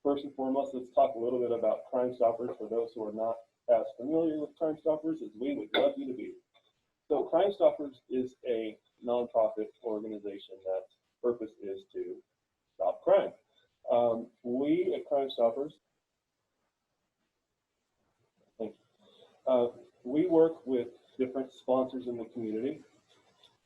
first and foremost, let's talk a little bit about Crime Stoppers for those who are not as familiar with Crime Stoppers as we would love you to be. So Crime Stoppers is a nonprofit organization that's purpose is to stop crime. We at Crime Stoppers, thank you. We work with different sponsors in the community.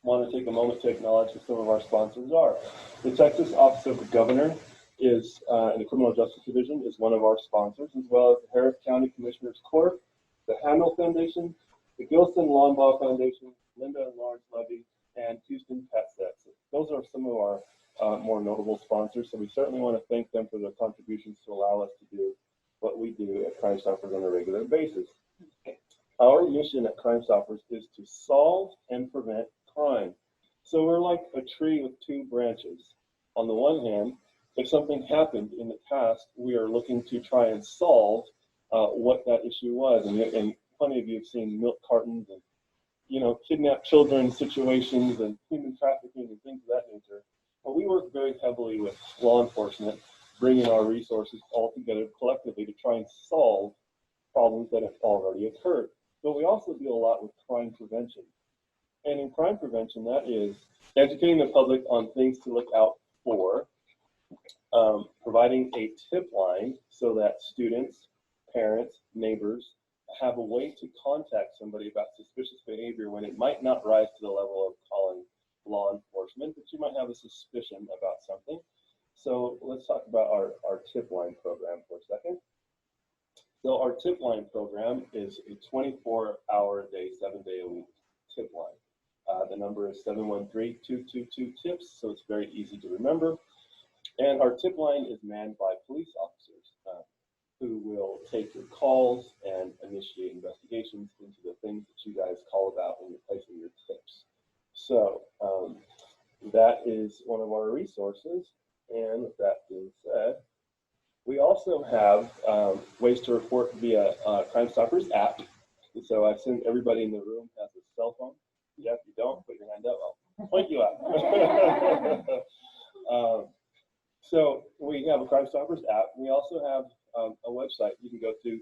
Want to take a moment to acknowledge who some of our sponsors are. The Texas Office of the Governor is, in the Criminal Justice Division, is one of our sponsors, as well as the Harris County Commissioner's Court, the Handel Foundation, the Gilson Lawnbaugh Foundation, Linda and Lawrence Levy, and Houston Pet Sets. Those are some of our more notable sponsors, so we certainly want to thank them for their contributions to allow us to do what we do at Crime Stoppers on a regular basis. Our mission at Crime Stoppers is to solve and prevent crime. So we're like a tree with two branches. On the one hand, if something happened in the past, we are looking to try and solve what that issue was. And plenty of you have seen milk cartons and, you know, kidnapped children situations and human trafficking and things of that nature. But we work very heavily with law enforcement, bringing our resources all together collectively to try and solve problems that have already occurred. But we also deal a lot with crime prevention. And in crime prevention, that is educating the public on things to look out for, providing a tip line so that students, parents, neighbors have a way to contact somebody about suspicious behavior when it might not rise to the level of calling law enforcement, but you might have a suspicion about something. So let's talk about our tip line program for a second. So our tip line program is a 24-hour-a-day, 7-day-a-week tip line. The number is 713-222-TIPS, so it's very easy to remember. And our tip line is manned by police officers who will take your calls and initiate investigations into the things that you guys call about when you're placing your tips. So that is one of our resources. And with that being said, we also have ways to report via Crime Stoppers app. So I assume everybody in the room has a cell phone. Yeah, if you don't, put your hand up. I'll point you out. So we have a Crime Stoppers app. We also have a website you can go to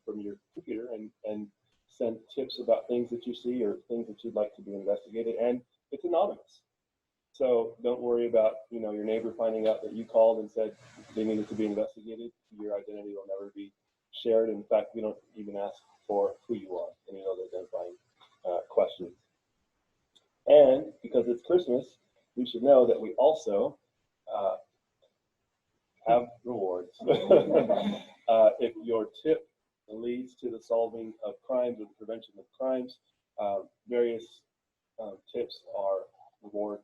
from your computer and send tips about things that you see or things that you'd like to be investigated. And it's anonymous. So don't worry about, you know, your neighbor finding out that you called and said they needed to be investigated. Your identity will never be shared. In fact, we don't even ask for who you are, any other identifying questions. And because it's Christmas, you should know that we also have rewards. If your tip leads to the solving of crimes or the prevention of crimes, various tips are reward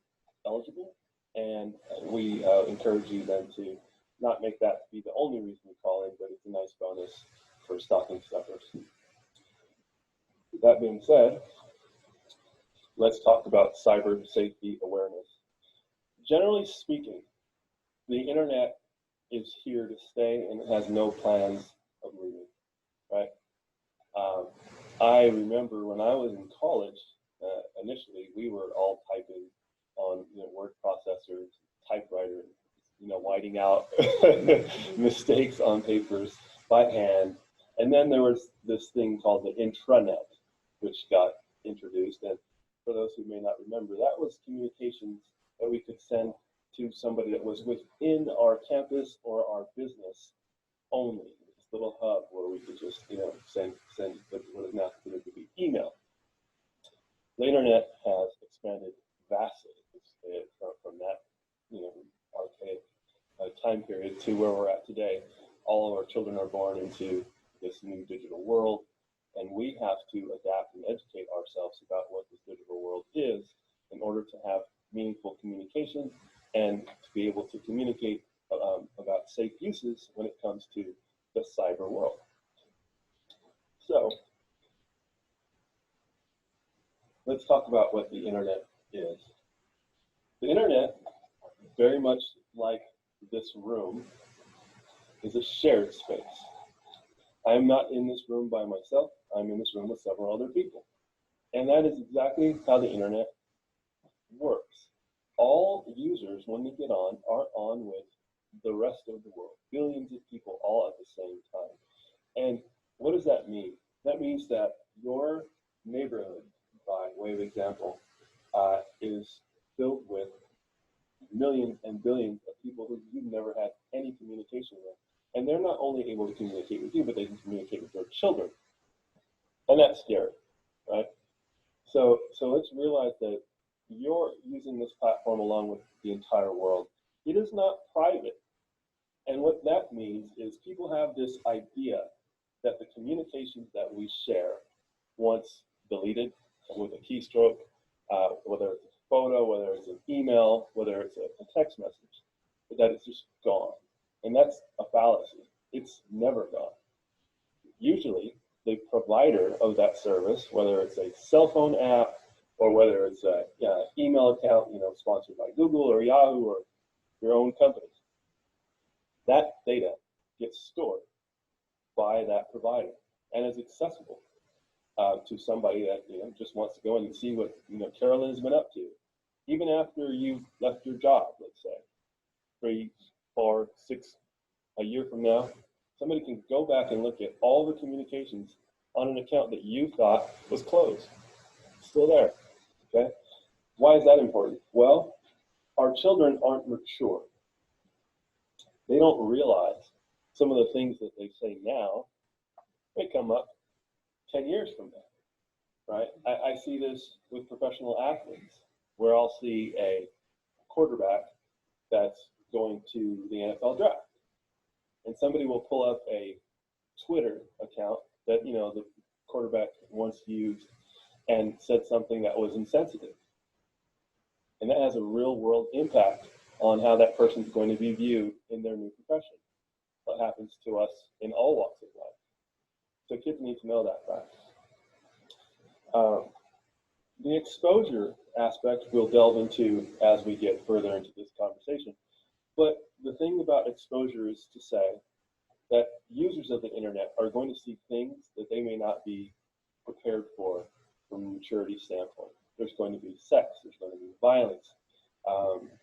eligible, and we encourage you then to not make that be the only reason you call in, but it's a nice bonus for stocking stuffers. With that being said, let's talk about cyber safety awareness. Generally speaking, the internet is here to stay and it has no plans of leaving, right? I remember when I was in college, initially we were all typing on word processors, typewriter, whiting out mistakes on papers by hand. And then there was this thing called the intranet, which got introduced. And for those who may not remember, that was communications that we could send to somebody that was within our campus or our business only. This little hub where we could just, send what is now considered to be email. The internet has expanded vastly from that, archaic time period to where we're at today. All of our children are born into this new digital world, and we have to adapt and educate ourselves about what this digital world is in order to have meaningful communication and to be able to communicate about safe uses when it comes to the cyber world. So let's talk about what the internet is. The internet, very much like this room, is a shared space. I am not in this room by myself. I'm in this room with several other people. And that is exactly how the internet works. All users, when they get on, are on with the rest of the world, billions of people all at the same time. And what does that mean? That means that your neighborhood, by way of example, is filled with millions and billions of people who you've never had any communication with. And they're not only able to communicate with you, but they can communicate with their children. And that's scary, right? So let's realize that you're using this platform along with the entire world. It is not private. And what that means is people have this idea that the communications that we share, once deleted with a keystroke, whether it's a photo, whether it's an email, whether it's a text message, that it's just gone. And that's a fallacy. It's never gone. Usually, the provider of that service, whether it's a cell phone app or whether it's an email account, sponsored by Google or Yahoo or your own company, that data gets stored by that provider and is accessible to somebody that just wants to go in and see what Carolyn has been up to, even after you've left your job. Let's say 3, 4, 6, a year from now, somebody can go back and look at all the communications on an account that you thought was closed. It's still there. Okay. Why is that important? Well, our children aren't mature. They don't realize some of the things that they say now may come up 10 years from now, right? I see this with professional athletes, where I'll see a quarterback that's going to the NFL draft, and somebody will pull up a Twitter account that the quarterback once used and said something that was insensitive, and that has a real world impact on how that person's going to be viewed in their new profession. What happens to us in all walks of life. So kids need to know that fact. The exposure aspect we'll delve into as we get further into this conversation. But the thing about exposure is to say that users of the internet are going to see things that they may not be prepared for from a maturity standpoint. There's going to be sex, there's going to be violence,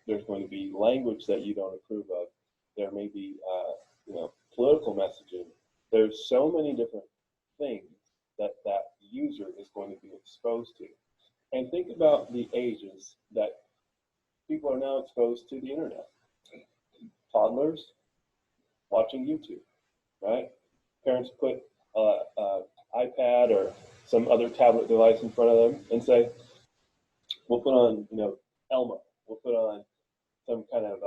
there's going to be language that you don't approve of. There may be, political messaging. There's so many different things that that user is going to be exposed to. And think about the ages that people are now exposed to the internet. Toddlers watching YouTube, right? Parents put an iPad or some other tablet device in front of them and say, we'll put on, Elmo. We'll put on some kind of,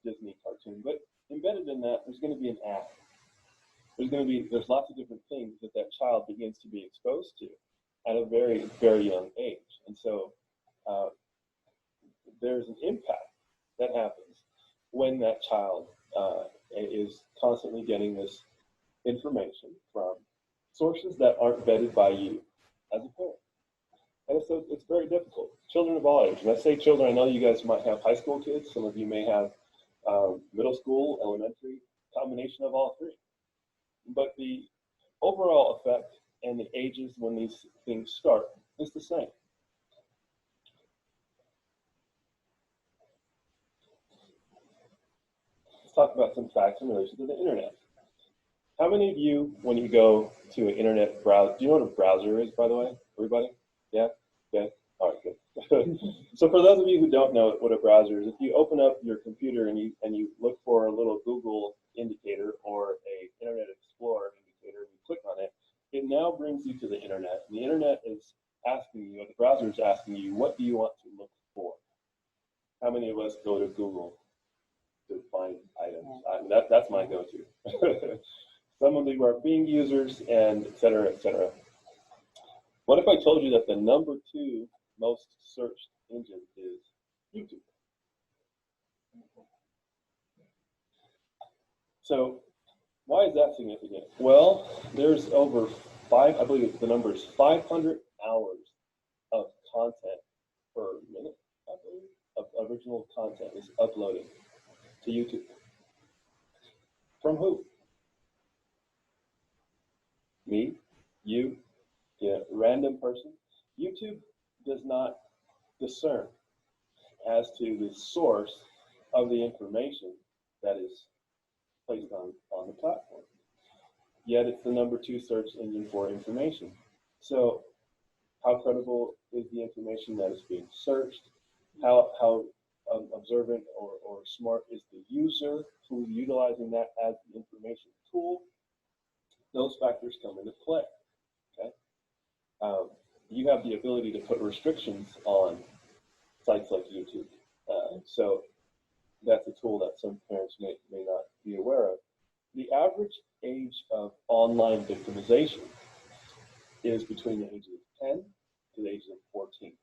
Disney cartoon. But embedded in that, there's going to be an ad. There's lots of different things that that child begins to be exposed to at a very, very young age. And so there's an impact that happens when that child is constantly getting this information from sources that aren't vetted by you as a parent. And so it's very difficult. Children of all ages. When I say children, I know you guys might have high school kids. Some of you may have middle school, elementary, combination of all three. But the overall effect and the ages when these things start is the same. Let's talk about some facts in relation to the internet. How many of you, when you go to an internet browser, do you know what a browser is, by the way? Everybody? Yeah? Okay. All right, good. So for those of you who don't know what a browser is, if you open up your computer and you look for a little Google indicator or a Internet Explorer indicator, and you click on it, it now brings you to the internet. And the internet is asking you, or the browser is asking you, what do you want to look for? How many of us go to Google to find items? That's my go-to. Some of you are Bing users, and et cetera, et cetera. What if I told you that the number 2 most searched engine is YouTube? So why is that significant? Well, there's over I believe the number is 500 hours of content per minute, I believe, of original content is uploaded to YouTube. From who? Me? You? Yeah, random person. YouTube does not discern as to the source of the information that is placed on the platform. Yet it's the #2 search engine for information. So how credible is the information that is being searched? How observant or smart is the user who's utilizing that as the information tool? Those factors come into play. Okay, you have the ability to put restrictions on sites like YouTube. So that's a tool that some parents may not be aware of. The average age of online victimization is between the ages of 10 to the age of 14.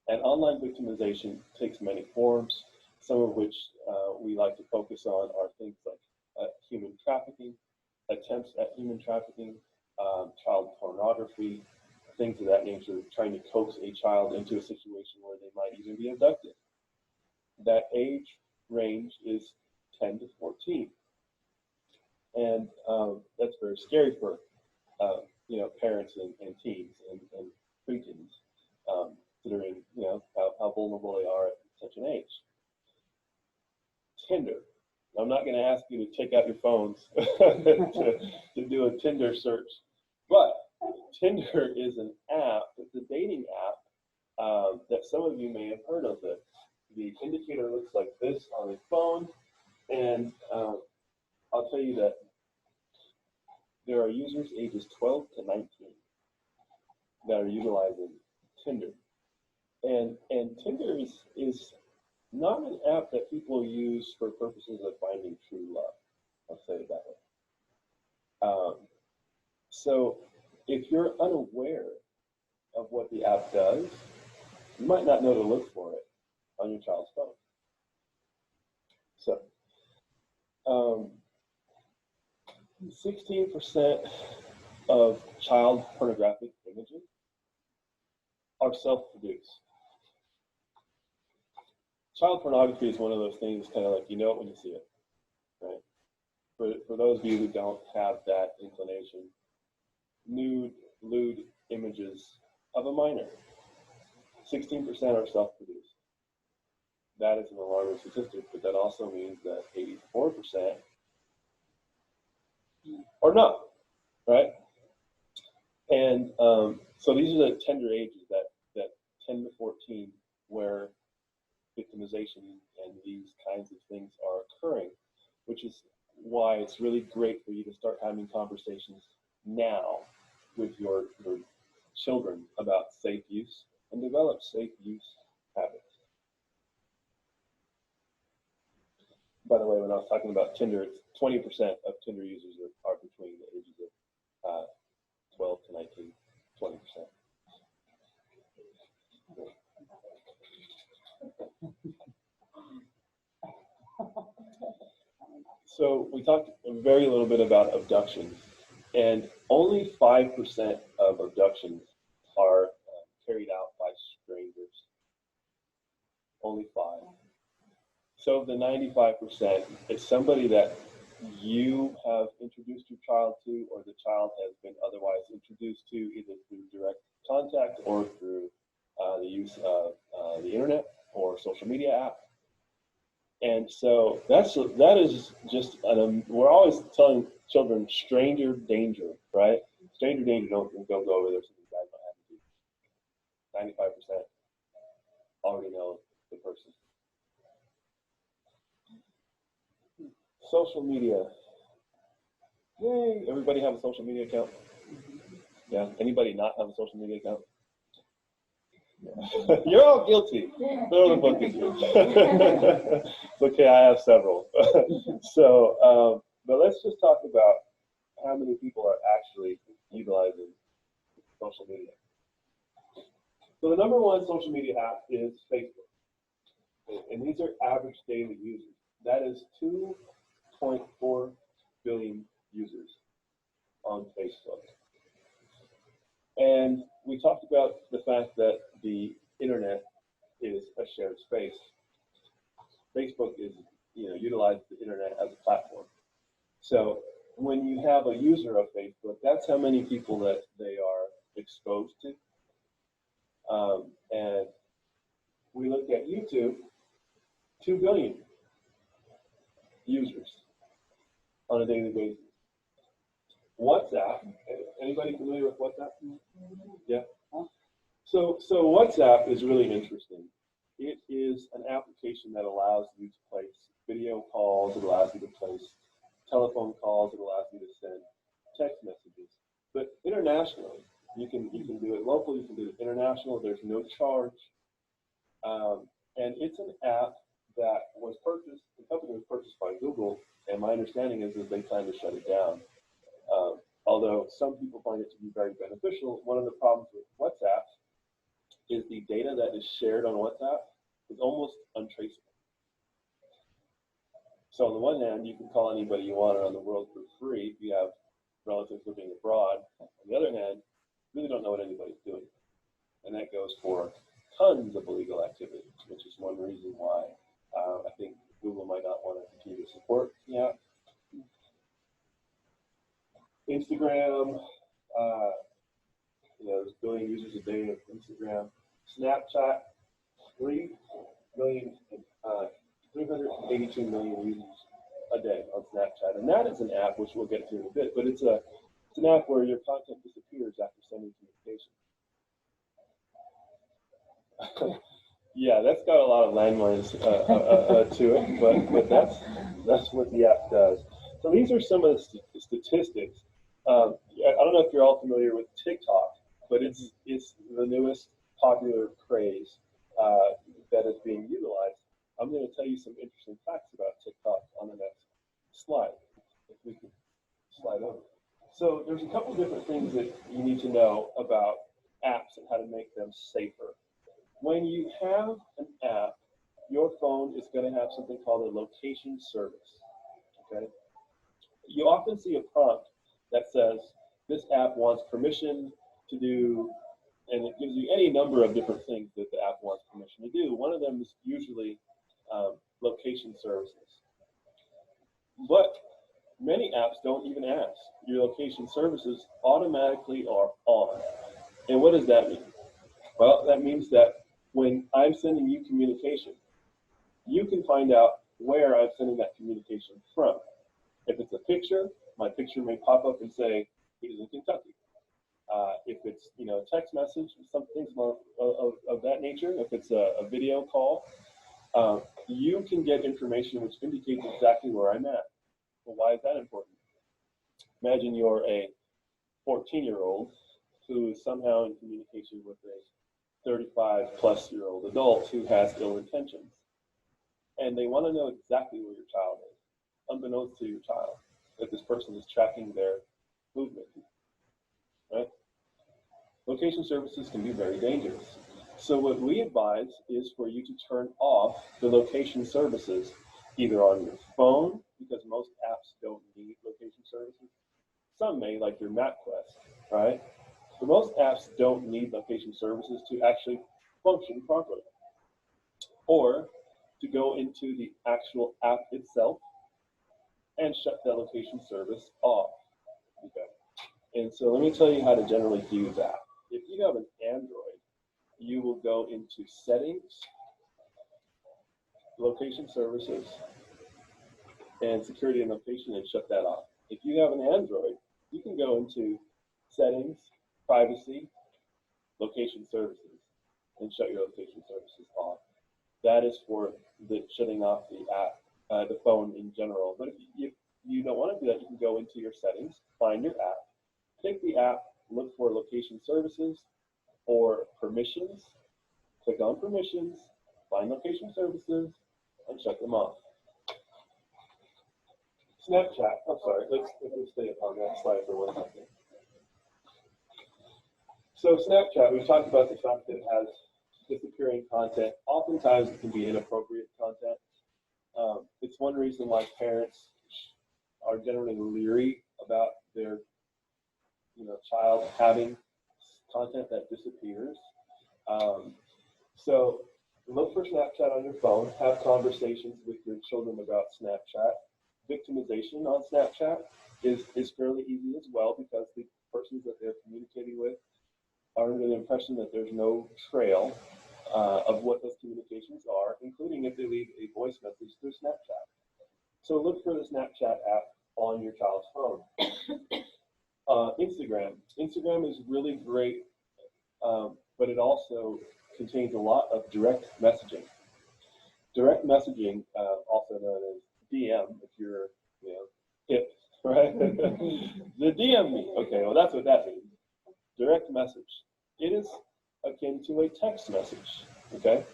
And online victimization takes many forms, some of which we like to focus on are things like human trafficking, attempts at human trafficking, child pornography, things of that nature, trying to coax a child into a situation where they might even be abducted. That age range is 10 to 14. And that's very scary for parents and teens and preteens, considering how vulnerable they are at such an age. Tinder. I'm not going to ask you to take out your phones to do a Tinder search, but Tinder is an app. It's a dating app that some of you may have heard of. It. The indicator looks like this on a phone, and I'll tell you that there are users ages 12 to 19 that are utilizing Tinder. And Tinder is not an app that people use for purposes of finding true love. I'll say it that way. So if you're unaware of what the app does, you might not know to look for it on your child's phone. So 16% of child pornographic images are self-produced. Child pornography is one of those things, kind of like you know it when you see it, right? For those of you who don't have that inclination, nude, lewd images of a minor, 16% are self-produced. That is an alarming statistic, but that also means that 84% are not, right? And so these are the tender ages, that 10 to 14, where victimization and these kinds of things are occurring, which is why it's really great for you to start having conversations now with your children about safe use and develop safe use habits. By the way, when I was talking about Tinder, it's 20% of Tinder users are between the ages of 12 to 19, 20%. So we talked very little bit about abductions, and only 5% of abductions are carried out by strangers. Only 5. So the 95% is somebody that you have introduced your child to, or the child has been otherwise introduced to, either through direct contact or through the use of the internet or social media app. And so that is just we're always telling children stranger danger, right? Stranger danger, don't go over there so these guys don't have to do. 95% already know the person. Social media. Yay! Everybody have a social media account? Yeah. Anybody not have a social media account? Yeah. You're all guilty. Throw the book at you. It's okay, I have several. So, but let's just talk about how many people are actually utilizing social media. So the #1 social media app is Facebook. And these are average daily users. That is 2.4 billion users on Facebook. And we talked about the fact that the internet is a shared space. Facebook is, utilizes the internet as a platform. So when you have a user of Facebook, that's how many people that they are exposed to. And we looked at YouTube, 2 billion. users on a daily basis. WhatsApp, anybody familiar with WhatsApp? Yeah. So WhatsApp is really interesting. It is an application that allows you to place video calls, it allows you to place telephone calls, it allows you to send text messages. But internationally, you can do it local, you can do it international, there's no charge. And it's an app that was purchased, the company was purchased by Google, and my understanding is that they plan to shut it down. Although some people find it to be very beneficial, one of the problems with WhatsApp is the data that is shared on WhatsApp is almost untraceable. So on the one hand, you can call anybody you want around the world for free if you have relatives living abroad. On the other hand, you really don't know what anybody's doing. And that goes for tons of illegal activity, which is one reason why I think Google might not want to continue to support the app. Instagram, there's a billion users a day of Instagram. Snapchat, 382 million users a day on Snapchat. And that is an app, which we'll get to in a bit, but it's an app where your content disappears after sending communication. Yeah, that's got a lot of landmines to it, but that's what the app does. So these are some of the statistics. I don't know if you're all familiar with TikTok, but it's the newest popular craze that is being utilized. I'm going to tell you some interesting facts about TikTok on the next slide, if we can slide over. So there's a couple different things that you need to know about apps and how to make them safer. When you have an app, your phone is going to have something called a location service. Okay? You often see a prompt that says, this app wants permission to do, and it gives you any number of different things that the app wants permission to do. One of them is usually location services. But many apps don't even ask. Your location services automatically are on. And what does that mean? Well, that means that when I'm sending you communication, you can find out where I'm sending that communication from. If it's a picture, my picture may pop up and say, he's in Kentucky. If it's a text message, some things of that nature, if it's a video call, you can get information which indicates exactly where I'm at. Well, why is that important? Imagine you're a 14-year-old who is somehow in communication with a 35-plus-year-old adult who has ill intentions. And they want to know exactly where your child is, unbeknownst to your child, that this person is tracking their movement. Right? Location services can be very dangerous. So what we advise is for you to turn off the location services, either on your phone, because most apps don't need location services. Some may, like your MapQuest, right? But most apps don't need location services to actually function properly. Or to go into the actual app itself and shut that location service off. Okay. And so let me tell you how to generally do that. If you have an Android, you will go into Settings, Location Services, and Security and Location and shut that off. If you have an Android, you can go into Settings, Privacy, Location Services, and shut your location services off. That is for the shutting off the app, the phone in general. But if you don't want to do that, you can go into your settings, find your app, pick the app, look for location services or permissions, click on permissions, find location services, and shut them off. Snapchat, I'm sorry, let's stay on that slide for 1 second. So Snapchat, we've talked about the fact that it has disappearing content. Oftentimes it can be inappropriate content. It's one reason why parents are generally leery about their child having content that disappears. So look for Snapchat on your phone, have conversations with your children about Snapchat. Victimization on Snapchat is fairly easy as well, because the persons that they're communicating with are under the impression that there's no trail of what those communications are, including if they leave a voice message through Snapchat. So look for the Snapchat app on your child's phone. Instagram. Instagram is really great, but it also contains a lot of direct messaging. Direct messaging, also known as DM, if you're, hip, right? The DM me. Okay, well that's what that means. Direct message. It is akin to a text message. Okay,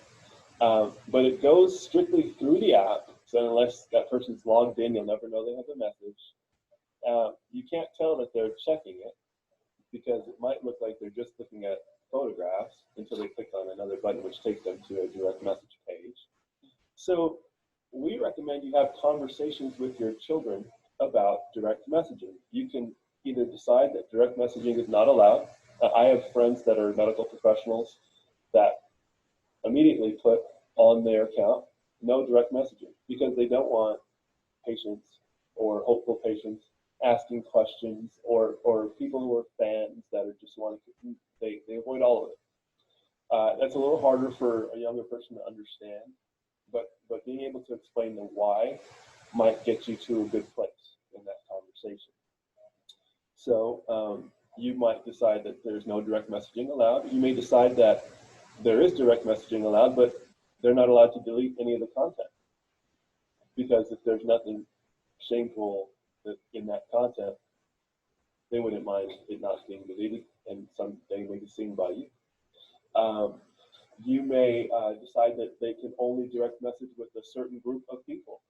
but it goes strictly through the app. So unless that person's logged in, you'll never know they have a message. You can't tell that they're checking it because it might look like they're just looking at photographs until they click on another button, which takes them to a direct message page. So we recommend you have conversations with your children about direct messaging. You can either decide that direct messaging is not allowed. I have friends that are medical professionals that immediately put on their account no direct messaging because they don't want patients or hopeful patients asking questions or people who are fans that are just want to, they avoid all of it. That's a little harder for a younger person to understand, but being able to explain the why might get you to a good place in that conversation. So you might decide that there's no direct messaging allowed. You may decide that there is direct messaging allowed, but they're not allowed to delete any of the content. Because if there's nothing shameful in that content, they wouldn't mind it not being deleted and someday maybe seen by you. You may decide that they can only direct message with a certain group of people.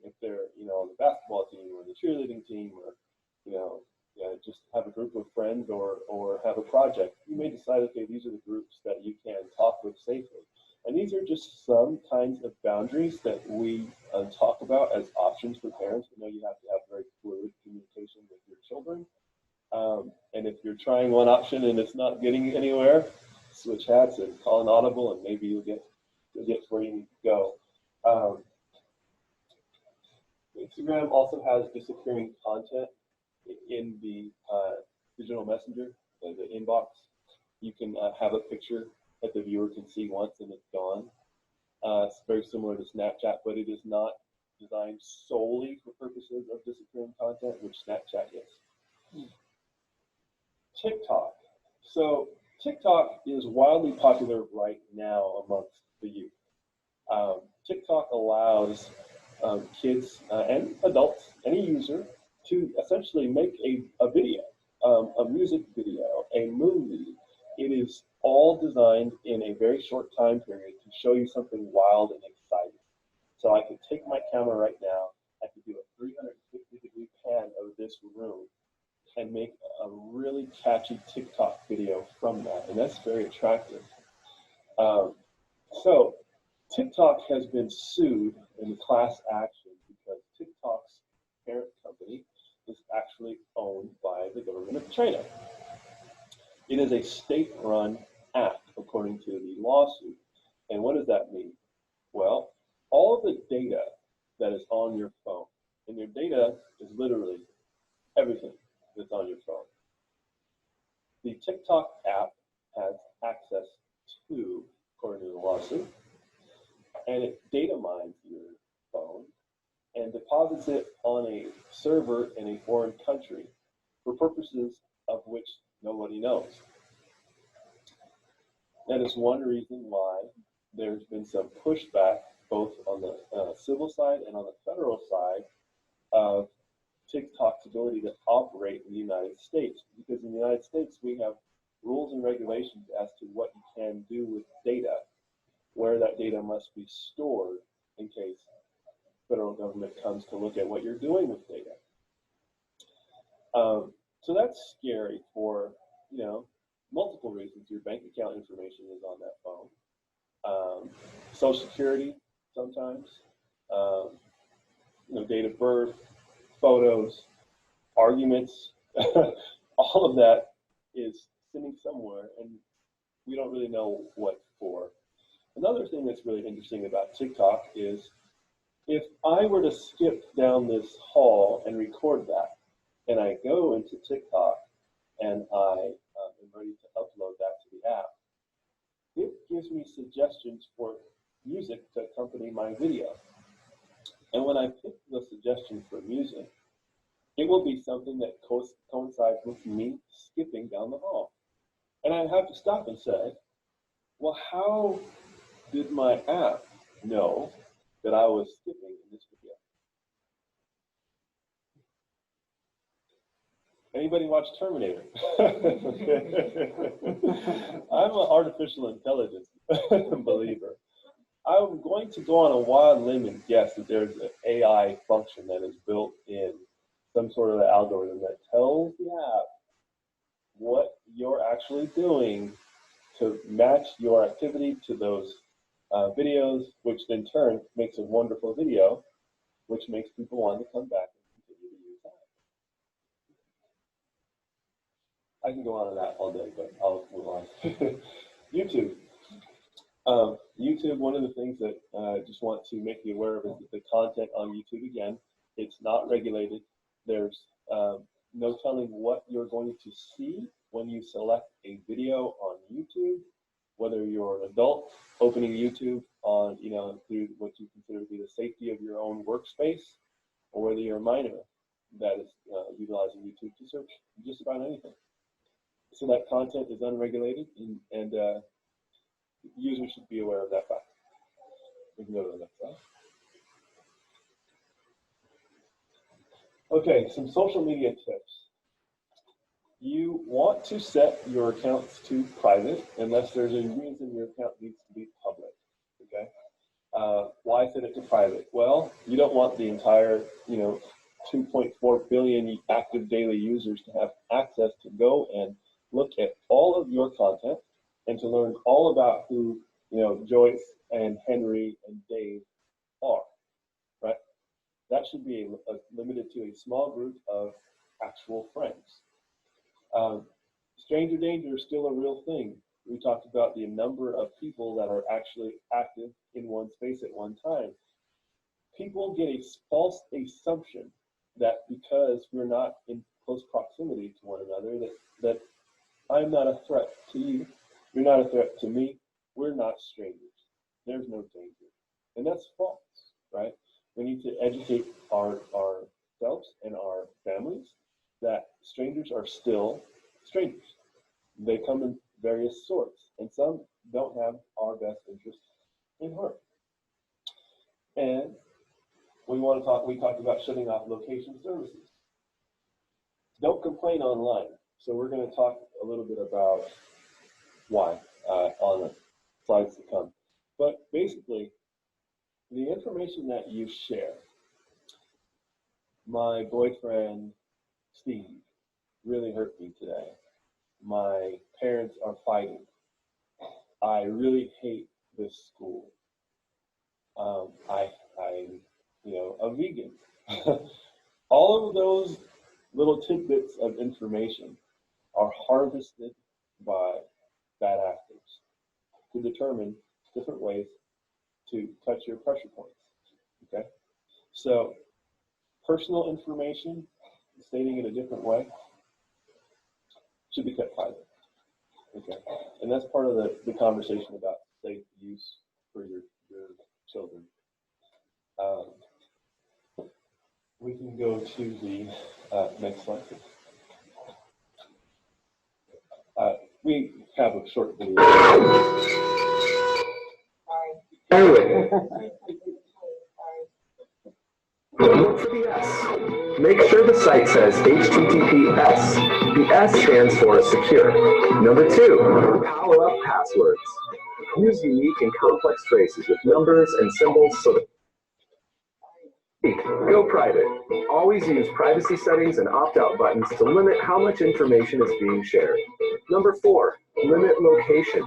If they're, on the basketball team or the cheerleading team, or, just have a group of friends or have a project, you may decide, okay, these are the groups that you can talk with safely. And these are just some kinds of boundaries that we talk about as options for parents. We know you have to have very fluid communication with your children. And if you're trying one option and it's not getting anywhere, switch hats and call an audible, and maybe you'll get where you need to go. Instagram also has disappearing content in the digital messenger, the inbox. You can have a picture that the viewer can see once and it's gone. It's very similar to Snapchat, but it is not designed solely for purposes of disappearing content, which Snapchat is. TikTok. So TikTok is wildly popular right now amongst the youth. TikTok allows kids and adults, any user, to essentially make a video, a music video, a movie. It is all designed in a very short time period to show you something wild and exciting. So I could take my camera right now, I could do a 360-degree pan of this room and make a really catchy TikTok video from that, and that's very attractive. So TikTok has been sued in class action because TikTok's parent company is actually owned by the government of China. It is a state-run app, according to the lawsuit. And what does that mean? Well, all of the data that is on your phone, and your data is literally everything that's on your phone. The TikTok app has access to, according to the lawsuit, and it data mines your phone and deposits it on a server in a foreign country for purposes of which nobody knows. That is one reason why there's been some pushback both on the civil side and on the federal side of TikTok's ability to operate in the United States. Because in the United States, we have rules and regulations as to what you can do with data, where that data must be stored in case the federal government comes to look at what you're doing with data. So that's scary for, multiple reasons. Your bank account information is on that phone. Social Security sometimes, date of birth, photos, arguments, all of that is sitting somewhere, and we don't really know what for. Another thing that's really interesting about TikTok is if I were to skip down this hall and record that, and I go into TikTok and I am ready to upload that to the app, it gives me suggestions for music to accompany my video. And when I pick the suggestion for music, it will be something that coincides with me skipping down the hall. And I have to stop and say, well, how did my app know that I was skipping in this video? Anybody watch Terminator? I'm an artificial intelligence believer. I'm going to go on a wild limb and guess that there's an AI function that is built in some sort of algorithm that tells the app what you're actually doing to match your activity to those videos, which in turn makes a wonderful video, which makes people want to come back and continue to use that. I can go on to that all day, but I'll move on. YouTube. YouTube, one of the things that I just want to make you aware of is that the content on YouTube, again, it's not regulated. There's no telling what you're going to see when you select a video on YouTube, whether you're an adult opening YouTube on, through what you consider to be the safety of your own workspace, or whether you're a minor that is utilizing YouTube to search just about anything. So that content is unregulated, and users should be aware of that fact. We can go to the next slide. Okay, some social media tips. You want to set your accounts to private unless there's a reason your account needs to be public. Okay, why set it to private? Well, you don't want the entire 2.4 billion active daily users to have access to go and look at all of your content and to learn all about who Joyce and Henry and Dave are, right? That should be limited to a small group of actual friends. Stranger danger is still a real thing. We talked about the number of people that are actually active in one space at one time. People get a false assumption that because we're not in close proximity to one another, that I'm not a threat to you, you're not a threat to me, we're not strangers. There's no danger. And that's false, right? We need to educate ourselves and our families that strangers are still strangers. They come in various sorts, and some don't have our best interests in heart. And we talked about shutting off location services. Don't complain online. So we're going to talk a little bit about why on the slides to come. But basically, the information that you share, my boyfriend, Steve, really hurt me today. My parents are fighting. I really hate this school. I'm a vegan. All of those little tidbits of information are harvested by bad actors to determine different ways to touch your pressure points. Okay, so personal information, stating it a different way, should be kept private. Okay, and that's part of the conversation about safe use for your children. We can go to the next slide. We have a short video. Look for the S. Make sure the site says HTTPS. The S stands for secure. Number 2, power up passwords. Use unique and complex traces with numbers and symbols so that go private. Always use privacy settings and opt-out buttons to limit how much information is being shared. Number 4, limit location.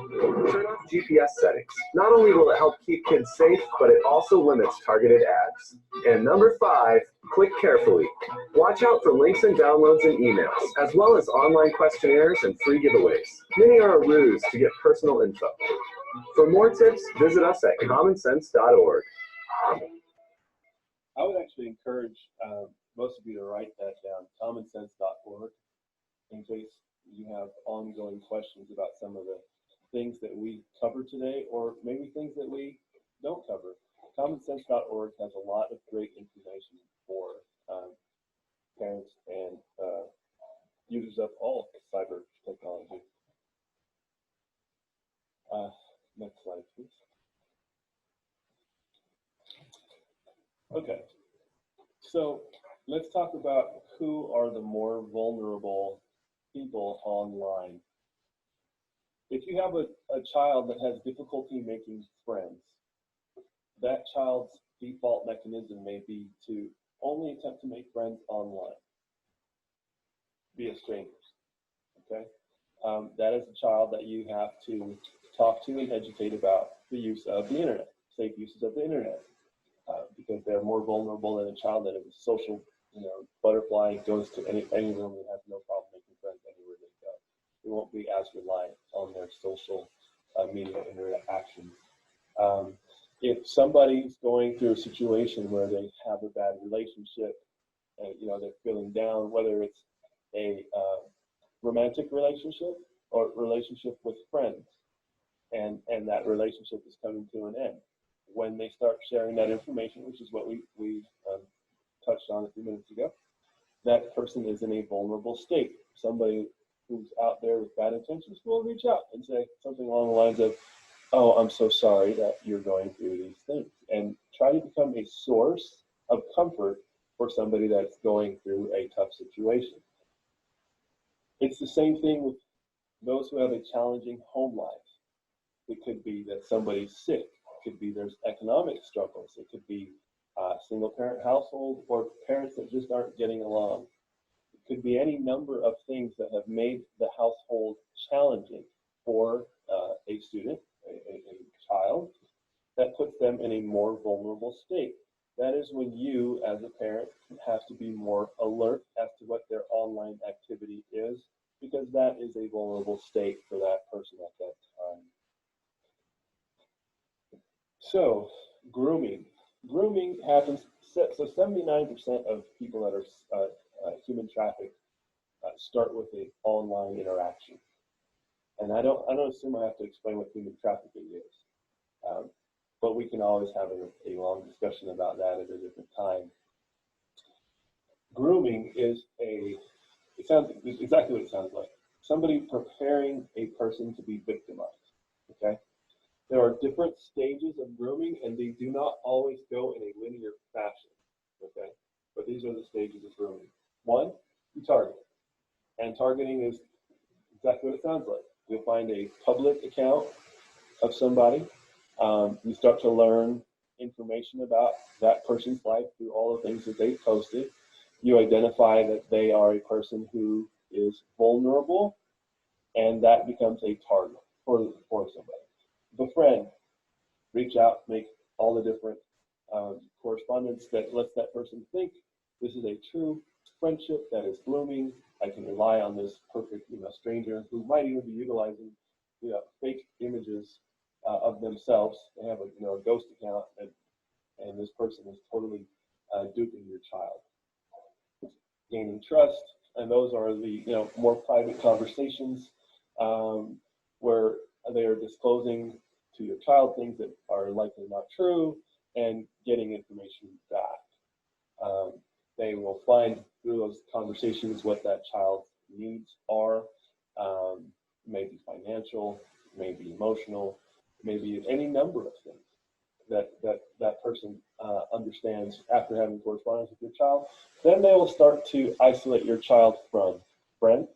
Turn off GPS settings. Not only will it help keep kids safe, but it also limits targeted ads. And number 5, click carefully. Watch out for links and downloads and emails, as well as online questionnaires and free giveaways. Many are a ruse to get personal info. For more tips, visit us at commonsense.org. I would actually encourage most of you to write that down, commonsense.org, in case you have ongoing questions about some of the things that we covered today, or maybe things that we don't cover. Common Sense commonssense.org has a lot of great information for parents and users of all cyber technology. Next slide, please. Okay, so let's talk about who are the more vulnerable people online. If you have a child that has difficulty making friends, that child's default mechanism may be to only attempt to make friends online via strangers, okay? That is a child that you have to talk to and educate about the use of the internet, safe uses of the internet, because they're more vulnerable than a child that is a social, butterfly, goes to any room and has no problem making friends anywhere they go. They won't be as reliant on their social media interactions. If somebody's going through a situation where they have a bad relationship, and they're feeling down, whether it's a romantic relationship or relationship with friends, and that relationship is coming to an end, when they start sharing that information, which is what we touched on a few minutes ago, that person is in a vulnerable state. Somebody who's out there with bad intentions will reach out and say something along the lines of, "Oh, I'm so sorry that you're going through these things," and try to become a source of comfort for somebody that's going through a tough situation. It's the same thing with those who have a challenging home life. It could be that somebody's sick. It could be there's economic struggles. It could be a single parent household or parents that just aren't getting along. It could be any number of things that have made the household challenging for a student, a child, that puts them in a more vulnerable state. That is when you, as a parent, have to be more alert as to what their online activity is, because that is a vulnerable state for that person at that time. So, grooming. Grooming happens, so 79% of people that are human trafficked start with an online interaction. And I don't assume I have to explain what human trafficking is. But we can always have a long discussion about that at a different time. Grooming is it sounds exactly what it sounds like. Somebody preparing a person to be victimized, okay? There are different stages of grooming, and they do not always go in a linear fashion, okay? But these are the stages of grooming. One, you target. And targeting is exactly what it sounds like. You'll find a public account of somebody. You start to learn information about that person's life through all the things that they've posted. You identify that they are a person who is vulnerable, and that becomes a target for somebody. Befriend, reach out, make all the different correspondence that lets that person think this is a true friendship that is blooming. I can rely on this perfect, stranger who might even be utilizing, fake images of themselves. They have a ghost account, and this person is totally duping your child. Gaining trust, and those are the more private conversations where they are disclosing to your child things that are likely not true and getting information back. They will find through those conversations what that child's needs are, maybe financial, maybe emotional, maybe any number of things that person understands after having correspondence with your child. Then they will start to isolate your child from friends,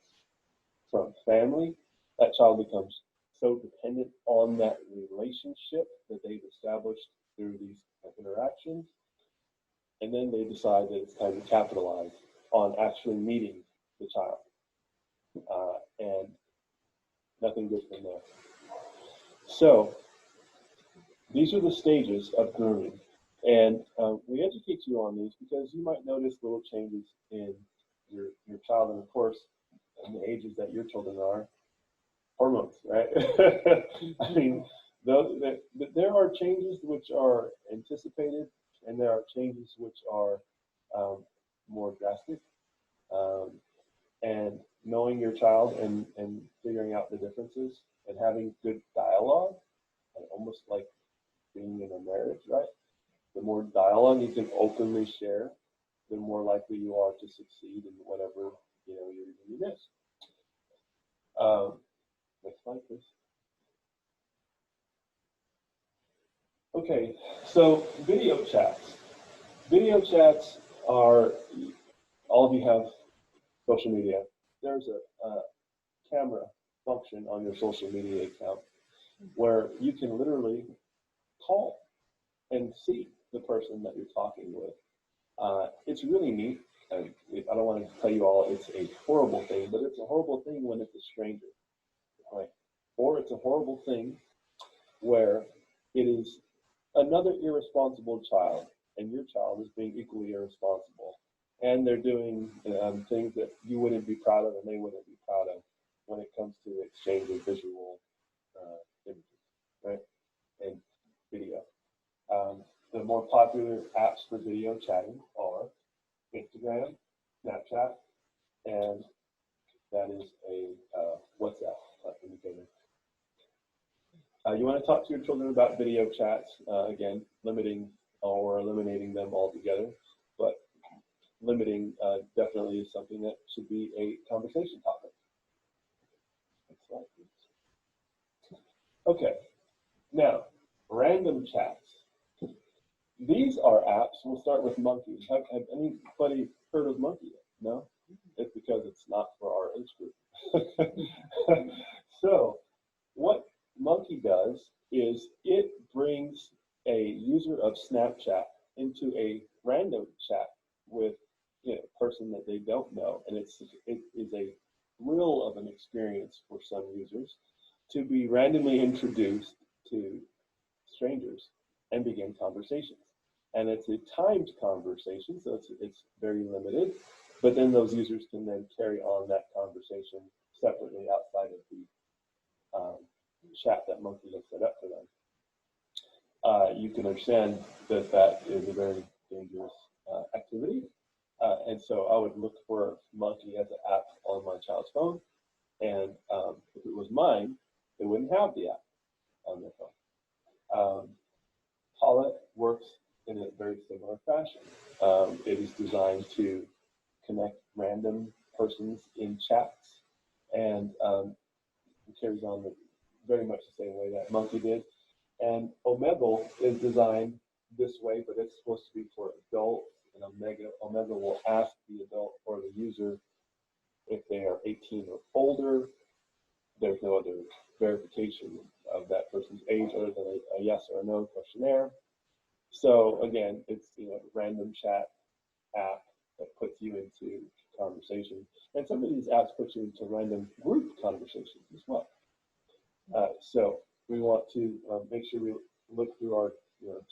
from family. That child becomes so dependent on that relationship that they've established through these interactions. And then they decide that it's time to capitalize on actually meeting the child. And nothing good from there. So these are the stages of grooming. And we educate you on these because you might notice little changes in your child. And of course, in the ages that your children are, hormones, right? I mean, there are changes which are anticipated, and there are changes which are more drastic. And knowing your child and figuring out the differences and having good dialogue, and almost like being in a marriage, right? The more dialogue you can openly share, the more likely you are to succeed in whatever you're doing this. Next slide, please. Okay, so video chats. Video chats are, all of you have social media. There's a camera function on your social media account where you can literally call and see the person that you're talking with. It's really neat. I don't want to tell you all it's a horrible thing, but it's a horrible thing when it's a stranger, right? Or it's a horrible thing where it is another irresponsible child, and your child is being equally irresponsible, and they're doing things that you wouldn't be proud of and they wouldn't be proud of when it comes to exchange of visual images, right, and video. The more popular apps for video chatting are Instagram, Snapchat, and that is a WhatsApp indicator. You want to talk to your children about video chats, again, limiting or eliminating them altogether, but limiting definitely is something that should be a conversation topic. Next slide, please. Okay, now, random chats. These are apps. We'll start with Monkey. Have anybody heard of Monkey yet? No? It's because it's not for our age group. So, what Monkey does is it brings a user of Snapchat into a random chat with a person that they don't know, and it is a thrill of an experience for some users to be randomly introduced to strangers and begin conversations. And it's a timed conversation, so it's very limited, but then those users can then carry on that conversation separately outside of the chat that Monkey has set up for them. You can understand that that is a very dangerous activity, and so I would look for Monkey as an app on my child's phone, and if it was mine, they wouldn't have the app on their phone. Paula works in a very similar fashion. It is designed to connect random persons in chats, and it carries on very much the same way that Monkey did. And Omegle is designed this way, but it's supposed to be for adults. And Omegle will ask the adult or the user if they are 18 or older. There's no other verification of that person's age other than a yes or a no questionnaire. So again, it's a random chat app that puts you into conversation, and some of these apps put you into random group conversations as well. So we want to make sure we look through our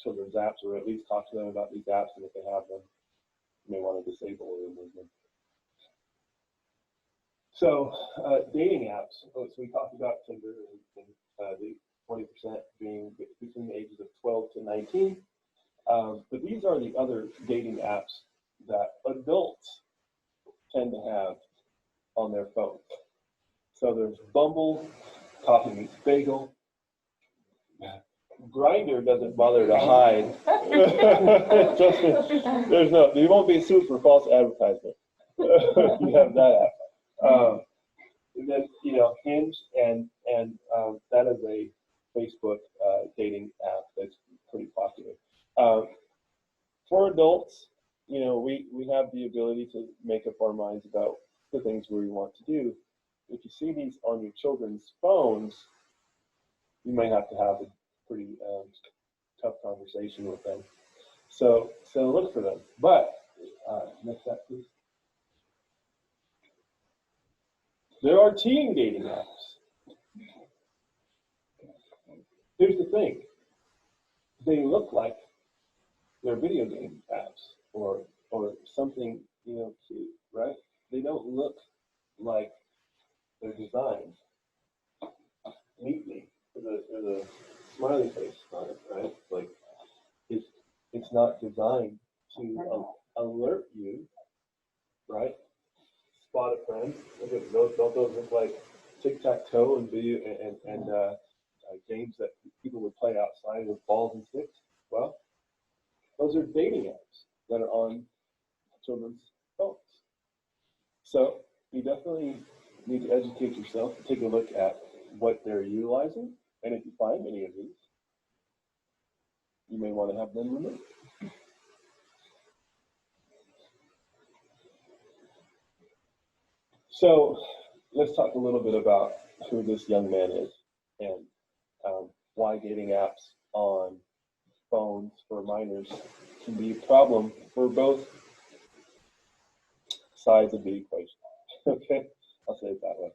children's apps, or at least talk to them about these apps, and if they have them, you may want to disable or remove them. So dating apps. So we talked about Tinder and the 20% being between the ages of 12 to 19. But these are the other dating apps that adults tend to have on their phones. So there's Bumble, Coffee Meets Bagel. Grindr doesn't bother to hide. Trust me, you won't be sued for false advertisement. You have that app. And then Hinge, and that is a Facebook dating app that's pretty popular. For adults, we have the ability to make up our minds about the things we want to do. If you see these on your children's phones, you might have to have a pretty tough conversation with them. So look for them. But next slide, please. There are teen dating apps. Here's the thing. They look like they're video game apps or something, cute, right? They don't look like they're designed neatly with a smiley face on it, right? Like it's not designed to alert you, right? Spot a friend. Don't those look like tic-tac-toe and video and games that people would play outside with balls and sticks? Well, Those are dating apps that are on children's phones. So you definitely need to educate yourself, take a look at what they're utilizing, and if you find any of these, you may want to have them removed. So let's talk a little bit about who this young man is and why dating apps on phones for minors can be a problem for both sides of the equation. Okay, I'll say it that way.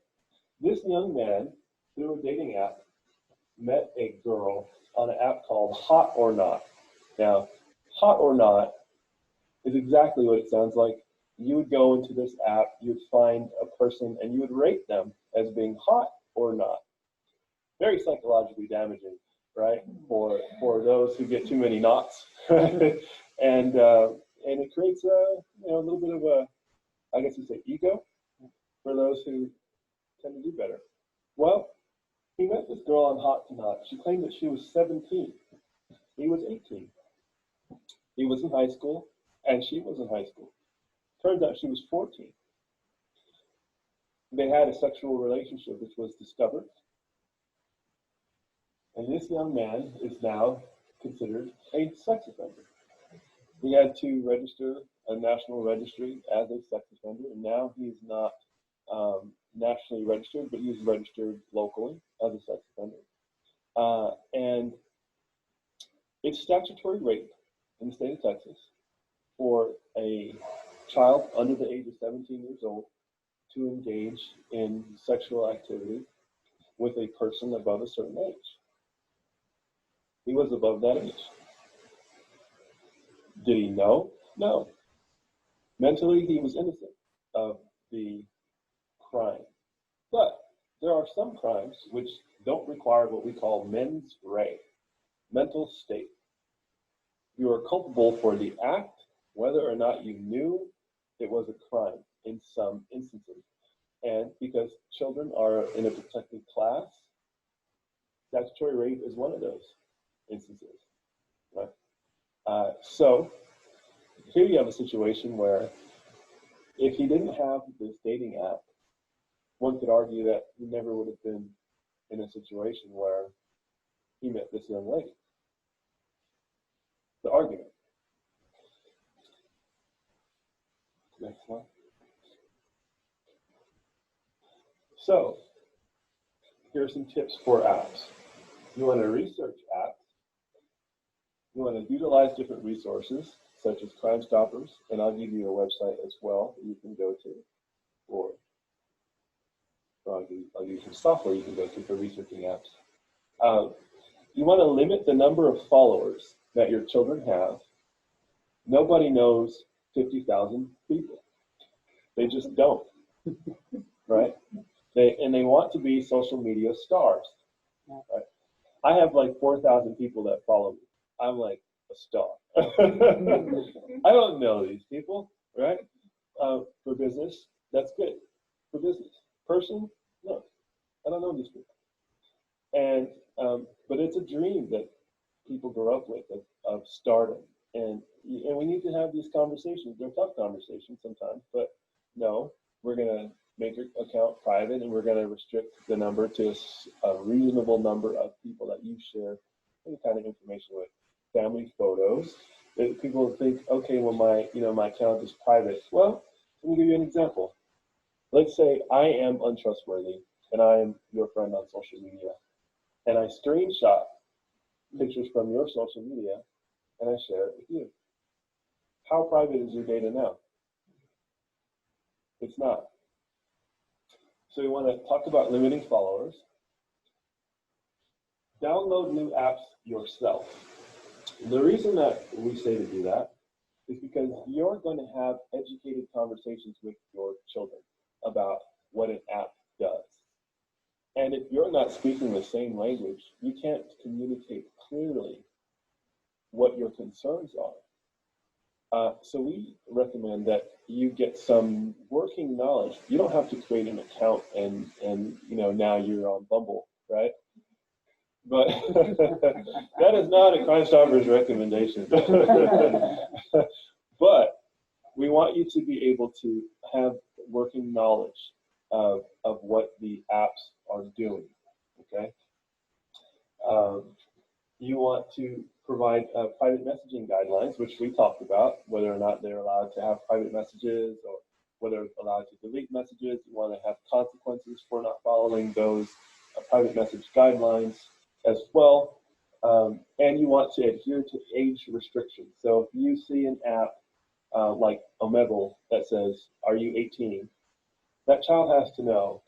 This young man, through a dating app, met a girl on an app called Hot or Not. Now, Hot or Not is exactly what it sounds like. You would go into this app, you would find a person, and you would rate them as being hot or not. Very psychologically damaging, right? For those who get too many knots, and it creates a little bit of a, I guess you say, ego for those who tend to do better. Well, he met this girl on Hot or Not. She claimed that she was 17. He was 18. He was in high school, and she was in high school. Turns out she was 14. They had a sexual relationship which was discovered. And this young man is now considered a sex offender. He had to register a national registry as a sex offender, and now he's not nationally registered, but he's registered locally as a sex offender. And it's statutory rape in the state of Texas for a child under the age of 17 years old to engage in sexual activity with a person above a certain age. He was above that age. Did he know? No. Mentally, he was innocent of the crime. But there are some crimes which don't require what we call mens rea, mental state. You are culpable for the act, whether or not you knew it was a crime in some instances. And because children are in a protected class, statutory rape is one of those instances. Right? So here you have a situation where if he didn't have this dating app, one could argue that he never would have been in a situation where he met this young lady. The argument. Next one. So here are some tips for apps. You want to research apps. You want to utilize different resources, such as Crime Stoppers, and I'll give you a website as well that you can go to, or I'll give you some software you can go to for researching apps. You want to limit the number of followers that your children have. Nobody knows 50,000 people. They just don't, right? They want to be social media stars. Right? I have like 4,000 people that follow me. I'm like a star. I don't know these people, right? For business, that's good. For business, person, no, I don't know these people. And but it's a dream that people grow up with of stardom, and we need to have these conversations. They're tough conversations sometimes, but no, we're gonna make your account private, and we're gonna restrict the number to a reasonable number of people that you share any kind of information with. Family photos. People think, okay, well my account is private. Well, let me give you an example. Let's say I am untrustworthy, and I am your friend on social media, and I screenshot pictures from your social media, and I share it with you. How private is your data now? It's not. So we want to talk about limiting followers. Download new apps yourself. The reason that we say to do that is because you're going to have educated conversations with your children about what an app does. And if you're not speaking the same language, you can't communicate clearly what your concerns are. So we recommend that you get some working knowledge. You don't have to create an account and now you're on Bumble, right? But that is not a Crime Stoppers recommendation. But we want you to be able to have working knowledge of what the apps are doing. Okay. Um, you want to provide private messaging guidelines, which we talked about, whether or not they're allowed to have private messages or whether they're allowed to delete messages. You want to have consequences for not following those private message guidelines as well. And you want to adhere to age restrictions. So if you see an app like Omegle that says, "Are you 18?" That child has to know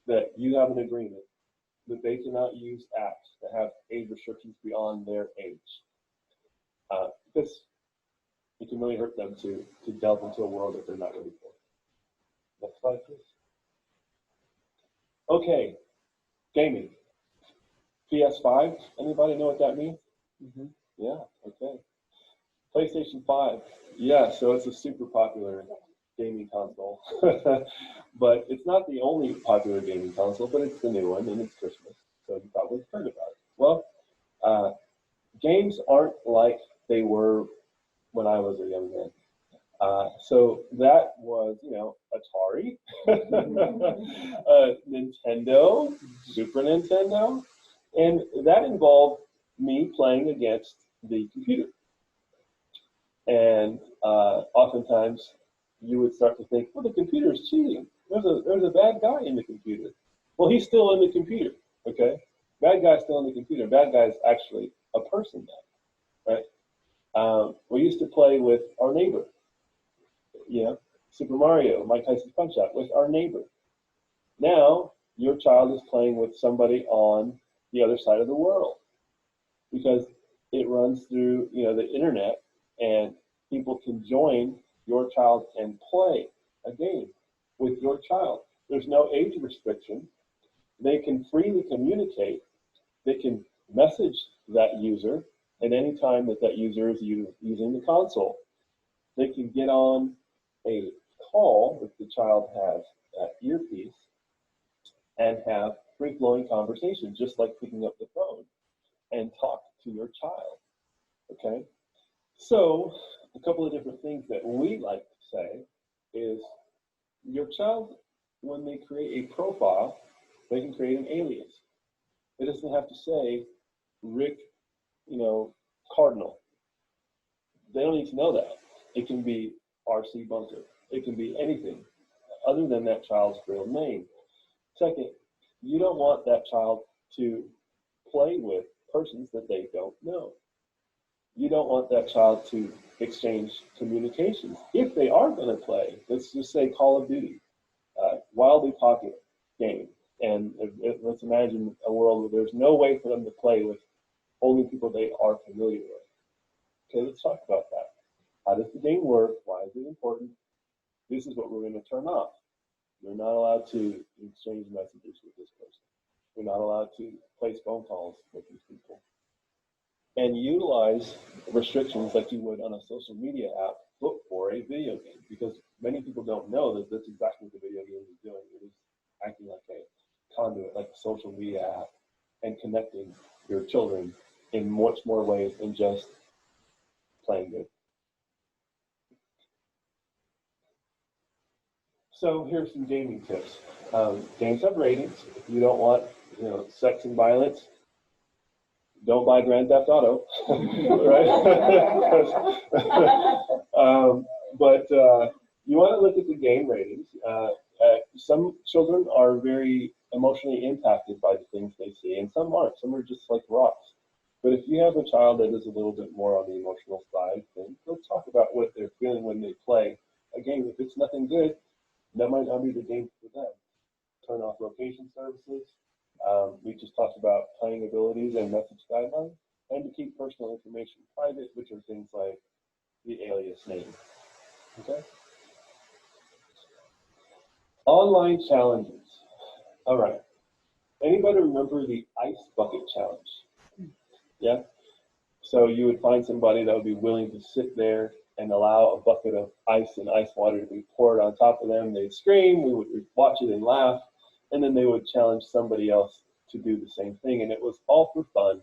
that you have an agreement that they cannot use apps that have age restrictions beyond their age. Because it can really hurt them to delve into a world that they're not ready for. Next slide, please. Okay, gaming. PS5, anybody know what that means? Mm-hmm. Yeah, okay. PlayStation 5, yeah, so it's a super popular gaming console. But it's not the only popular gaming console, but it's the new one, and it's Christmas, so you probably heard about it. Well, games aren't like they were when I was a young man. So that was, Atari, Nintendo, Super Nintendo, and that involved me playing against the computer. And oftentimes you would start to think, well, the computer is cheating. There's a bad guy in the computer. Well, he's still in the computer, okay? Bad guy's still in the computer. Bad guy's actually a person now, right? We used to play with our neighbor, Super Mario, Mike Tyson's Punch-Out, with our neighbor. Now, your child is playing with somebody on the other side of the world because it runs through, the internet, and people can join your child and play a game with your child. There's no age restriction. They can freely communicate. They can message that user at any time that user is using the console. They can get on a call if the child has that earpiece and have free-flowing conversation, just like picking up the phone and talk to your child, okay? So a couple of different things that we like to say is your child, when they create a profile, they can create an alias. It doesn't have to say Rick, Cardinal. They don't need to know that. It can be RC Bunker. It can be anything other than that child's real name. Second, you don't want that child to play with persons that they don't know. You don't want that child to exchange communications. If they are going to play, let's just say Call of Duty, wildly popular game. And let's imagine a world where there's no way for them to play with only people they are familiar with. Okay, let's talk about that. How does the game work? Why is it important? This is what we're going to turn off. You're not allowed to exchange messages with this person. You're not allowed to place phone calls with these people. And utilize restrictions like you would on a social media app, but for a video game, because many people don't know that that's exactly what the video game is doing. It is acting like a conduit, like a social media app, and connecting your children in much more ways than just playing good. So here's some gaming tips. Games have ratings. If you don't want, sex and violence, don't buy Grand Theft Auto, right? But you want to look at the game ratings. Some children are very emotionally impacted by the things they see, and some aren't. Some are just like rocks. But if you have a child that is a little bit more on the emotional side, then let's talk about what they're feeling when they play a game. If it's nothing good, that might not be the game for them. Turn off location services. We just talked about playing abilities and message guidelines, and to keep personal information private, which are things like the alias name. Okay. Online challenges. All right. Anybody remember the ice bucket challenge? Yeah. So you would find somebody that would be willing to sit there and allow a bucket of ice and ice water to be poured on top of them. They'd scream. We would watch it and laugh, and then they would challenge somebody else to do the same thing, and it was all for fun.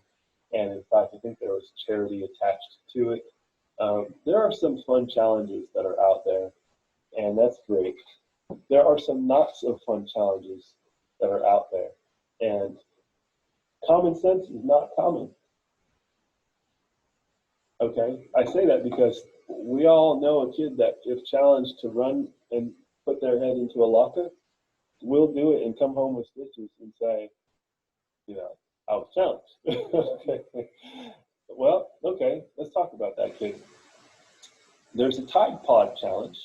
And in fact, I think there was charity attached to it. There are some fun challenges that are out there, and that's great. There are some not so fun challenges that are out there, and common sense is not common. Okay, I say that because we all know a kid that, if challenged to run and put their head into a locker, will do it and come home with stitches and say, I was challenged. Okay. Well, okay, let's talk about that kid. There's a Tide Pod challenge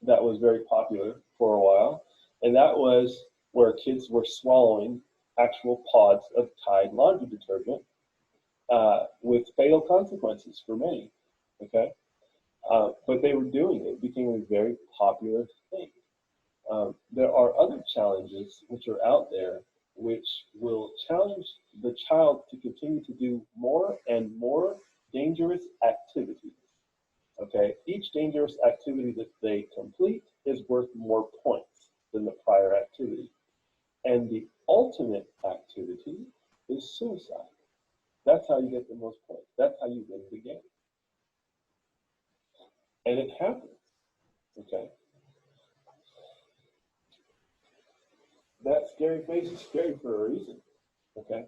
that was very popular for a while, and that was where kids were swallowing actual pods of Tide laundry detergent with fatal consequences for many. Okay, but they were doing it. It became a very popular thing. There are other challenges which are out there which will challenge the child to continue to do more and more dangerous activities. Okay, each dangerous activity that they complete is worth more points than the prior activity. And the ultimate activity is suicide. That's how you get the most points. That's how you win the game. And it happens. Okay. That scary face is scary for a reason. Okay.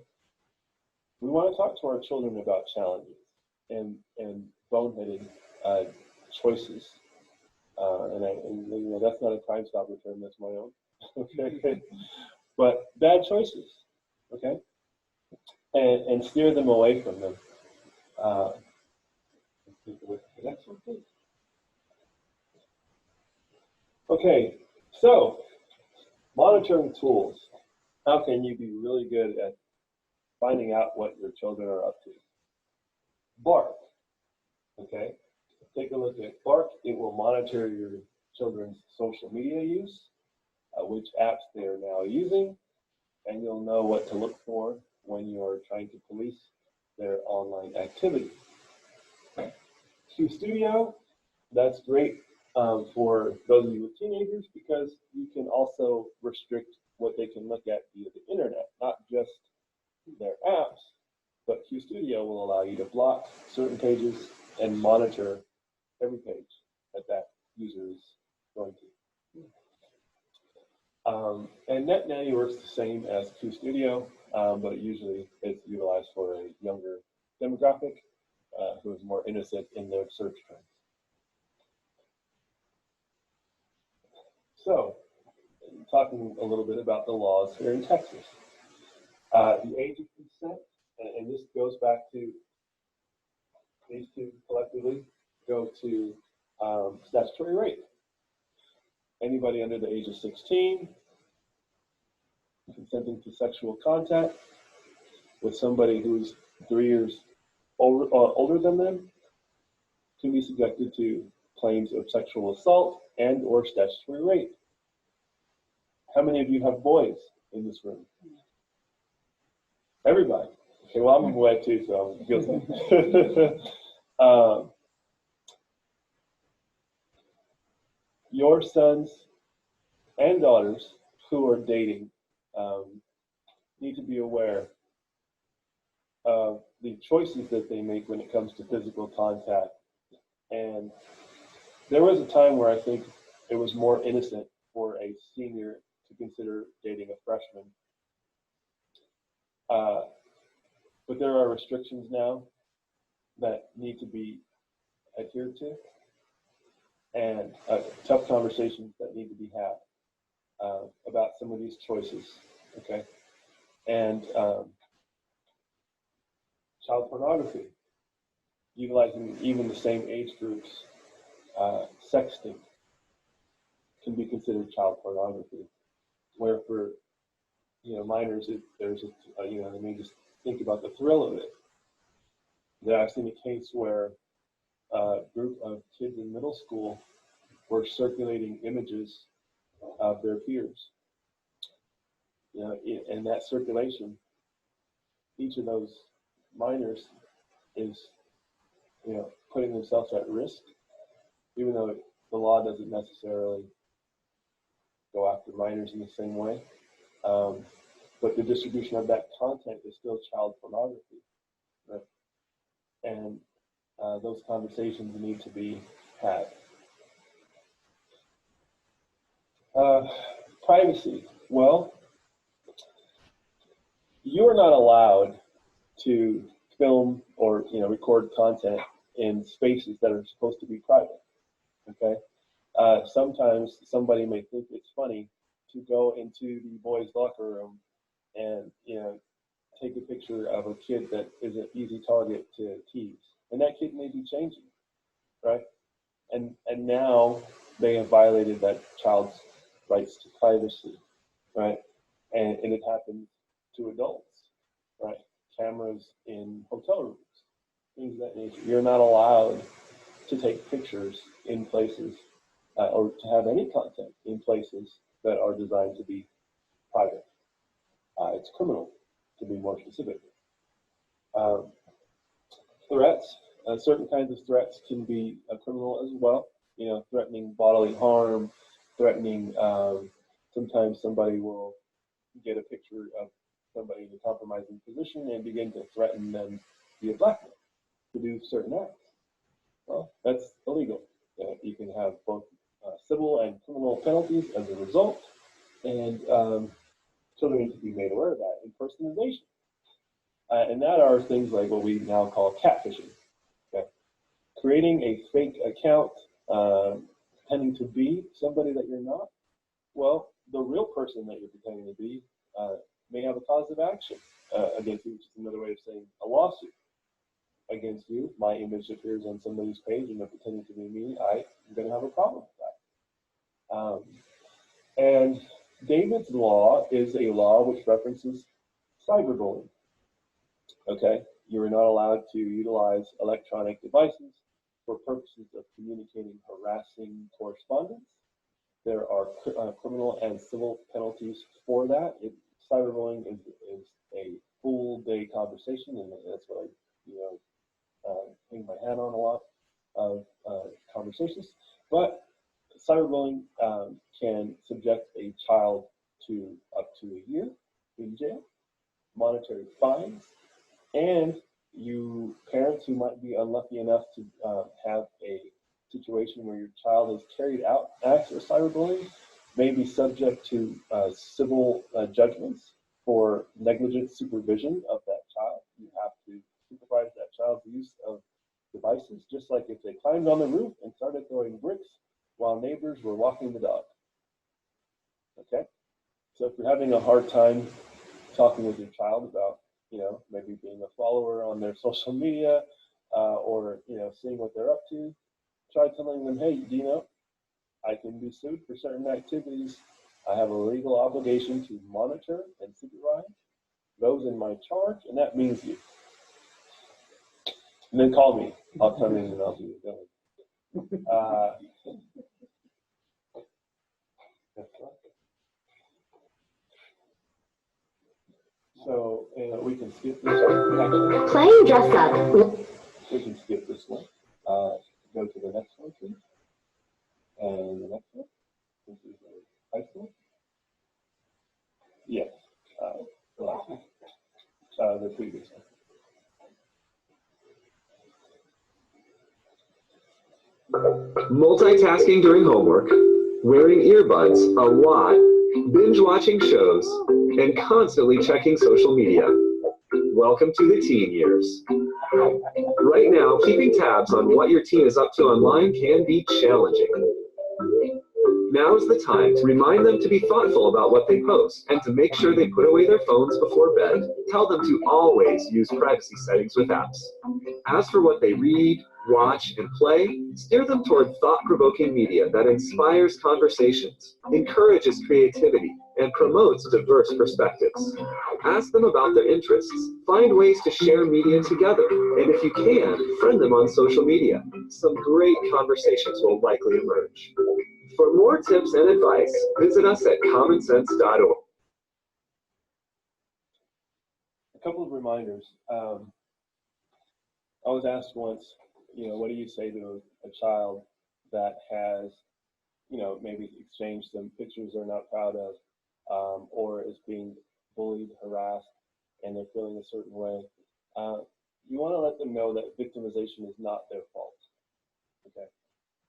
We want to talk to our children about challenges and boneheaded choices. And that's not a Crime Stopper term, that's my own. Okay. But bad choices. Okay. And steer them away from them. Okay, so monitoring tools. How can you be really good at finding out what your children are up to? Bark. Okay, take a look at Bark. It will monitor your children's social media use, which apps they are now using, and you'll know what to look for when you're trying to police their online activity. Q Studio, that's great for those of you with teenagers, because you can also restrict what they can look at via the internet, not just their apps, but Q Studio will allow you to block certain pages and monitor every page that user is going to. And NetNanny works the same as Q Studio, but usually it's utilized for a younger demographic who is more innocent in their search terms. So, talking a little bit about the laws here in Texas. The age of consent, and this goes back to these two collectively, go to statutory rape. Anybody under the age of 16 consenting to sexual contact with somebody who's 3 years older than them can be subjected to claims of sexual assault and or statutory rape. How many of you have boys in this room? Everybody. Okay, well, I'm a boy too, so I'm guilty. Your sons and daughters who are dating need to be aware of the choices that they make when it comes to physical contact. And there was a time where I think it was more innocent for a senior to consider dating a freshman. But there are restrictions now that need to be adhered to, and tough conversations that need to be had about some of these choices. Okay, and child pornography, utilizing even the same age groups, sexting can be considered child pornography. Where for minors, there's they may just think about the thrill of it. I've seen a case where a group of kids in middle school were circulating images of their peers. In that circulation, each of those minors is, putting themselves at risk, even though the law doesn't necessarily go after minors in the same way. but the distribution of that content is still child pornography, right? And those conversations need to be had. Privacy. Well, you're not allowed to film or record content in spaces that are supposed to be private. Okay. Sometimes somebody may think it's funny to go into the boys' locker room and take a picture of a kid that is an easy target to tease, and that kid may be changing, right? And now they have violated that child's rights to privacy, right? And it happens to adults, right? Cameras in hotel rooms, things of that nature. You're not allowed to take pictures in places or to have any content in places that are designed to be private. It's criminal, to be more specific. Threats, certain kinds of threats can be criminal as well. Threatening bodily harm, threatening. Sometimes somebody will get a picture of somebody in a compromising position and begin to threaten them via blackmail to do certain acts. Well, that's illegal. You can have both civil and criminal penalties as a result, and children need to be made aware of that. Impersonation. And that are things like what we now call catfishing. Okay? Creating a fake account, pretending to be somebody that you're not. Well, the real person that you're pretending to be may have a cause of action against you, which is another way of saying a lawsuit against you. My image appears on somebody's page and they're pretending to be me. I'm going to have a problem with that. And David's law is a law which references cyberbullying. Okay, you are not allowed to utilize electronic devices for purposes of communicating harassing correspondence. There are criminal and civil penalties for that. Cyberbullying is a full day conversation, and that's what I hang my hat on a lot of conversations. But cyberbullying can subject a child to up to a year in jail, monetary fines, and you parents who might be unlucky enough to have a situation where your child has carried out acts of cyberbullying may be subject to civil judgments for negligent supervision of that child. You have to supervise that child's use of devices, just like if they climbed on the roof and started throwing bricks while neighbors were walking the dog. Okay? So if you're having a hard time talking with your child about, maybe being a follower on their social media or, seeing what they're up to, try telling them, hey, do you know, I can be sued for certain activities. I have a legal obligation to monitor and supervise those in my charge, and that means you. And then call me. I'll come in and I'll do it. So we can skip this one. Actually, Playing dress up. We can skip this one. Go to the next one, please. And the next one. This is high school. Yes. The last one. The previous one. Multitasking during homework, wearing earbuds a lot, binge watching shows, and constantly checking social media. Welcome to the teen years. Right now, keeping tabs on what your teen is up to online can be challenging. Now is the time to remind them to be thoughtful about what they post and to make sure they put away their phones before bed. Tell them to always use privacy settings with apps. As for what they read, watch, and play, steer them toward thought-provoking media that inspires conversations, encourages creativity, and promotes diverse perspectives. Ask them about their interests. Find ways to share media together. And if you can, friend them on social media. Some great conversations will likely emerge. For more tips and advice, visit us at commonsense.org. A couple of reminders. I was asked once, what do you say to a child that has, maybe exchanged some pictures they're not proud of, or is being bullied, harassed, and they're feeling a certain way, you want to let them know that victimization is not their fault. Okay,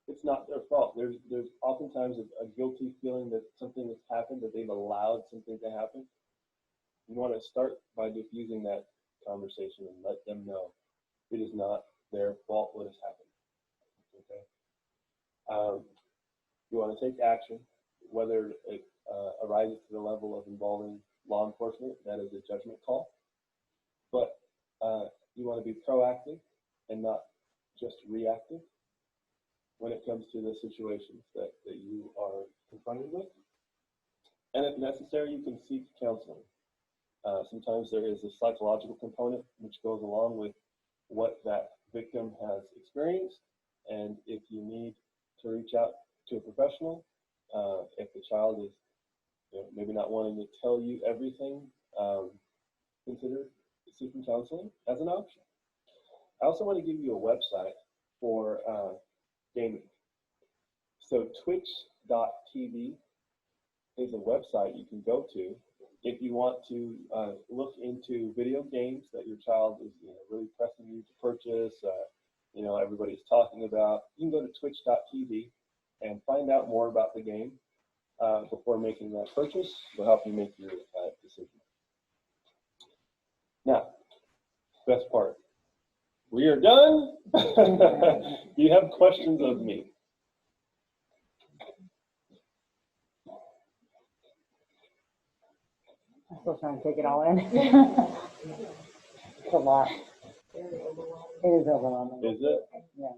it's not their fault. There's oftentimes a guilty feeling that something has happened, that they've allowed something to happen. You want to start by diffusing that conversation and let them know it is not their fault what has happened. Okay. You want to take action, whether it arises to the level of involving law enforcement, that is a judgment call. But you want to be proactive and not just reactive when it comes to the situations that you are confronted with. And if necessary, you can seek counseling. Sometimes there is a psychological component which goes along with what that victim has experienced. And if you need to reach out to a professional, if the child is maybe not wanting to tell you everything, consider seeking counseling as an option. I also want to give you a website for gaming. So twitch.tv is a website you can go to if you want to look into video games that your child is really pressing you to purchase, everybody's talking about. You can go to twitch.tv and find out more about the game before making that purchase. Will help you make your decision. Now, best part. We are done. Do you have questions of me? I'm still trying to take it all in. It's a lot. It is overwhelming. Is it? Yeah.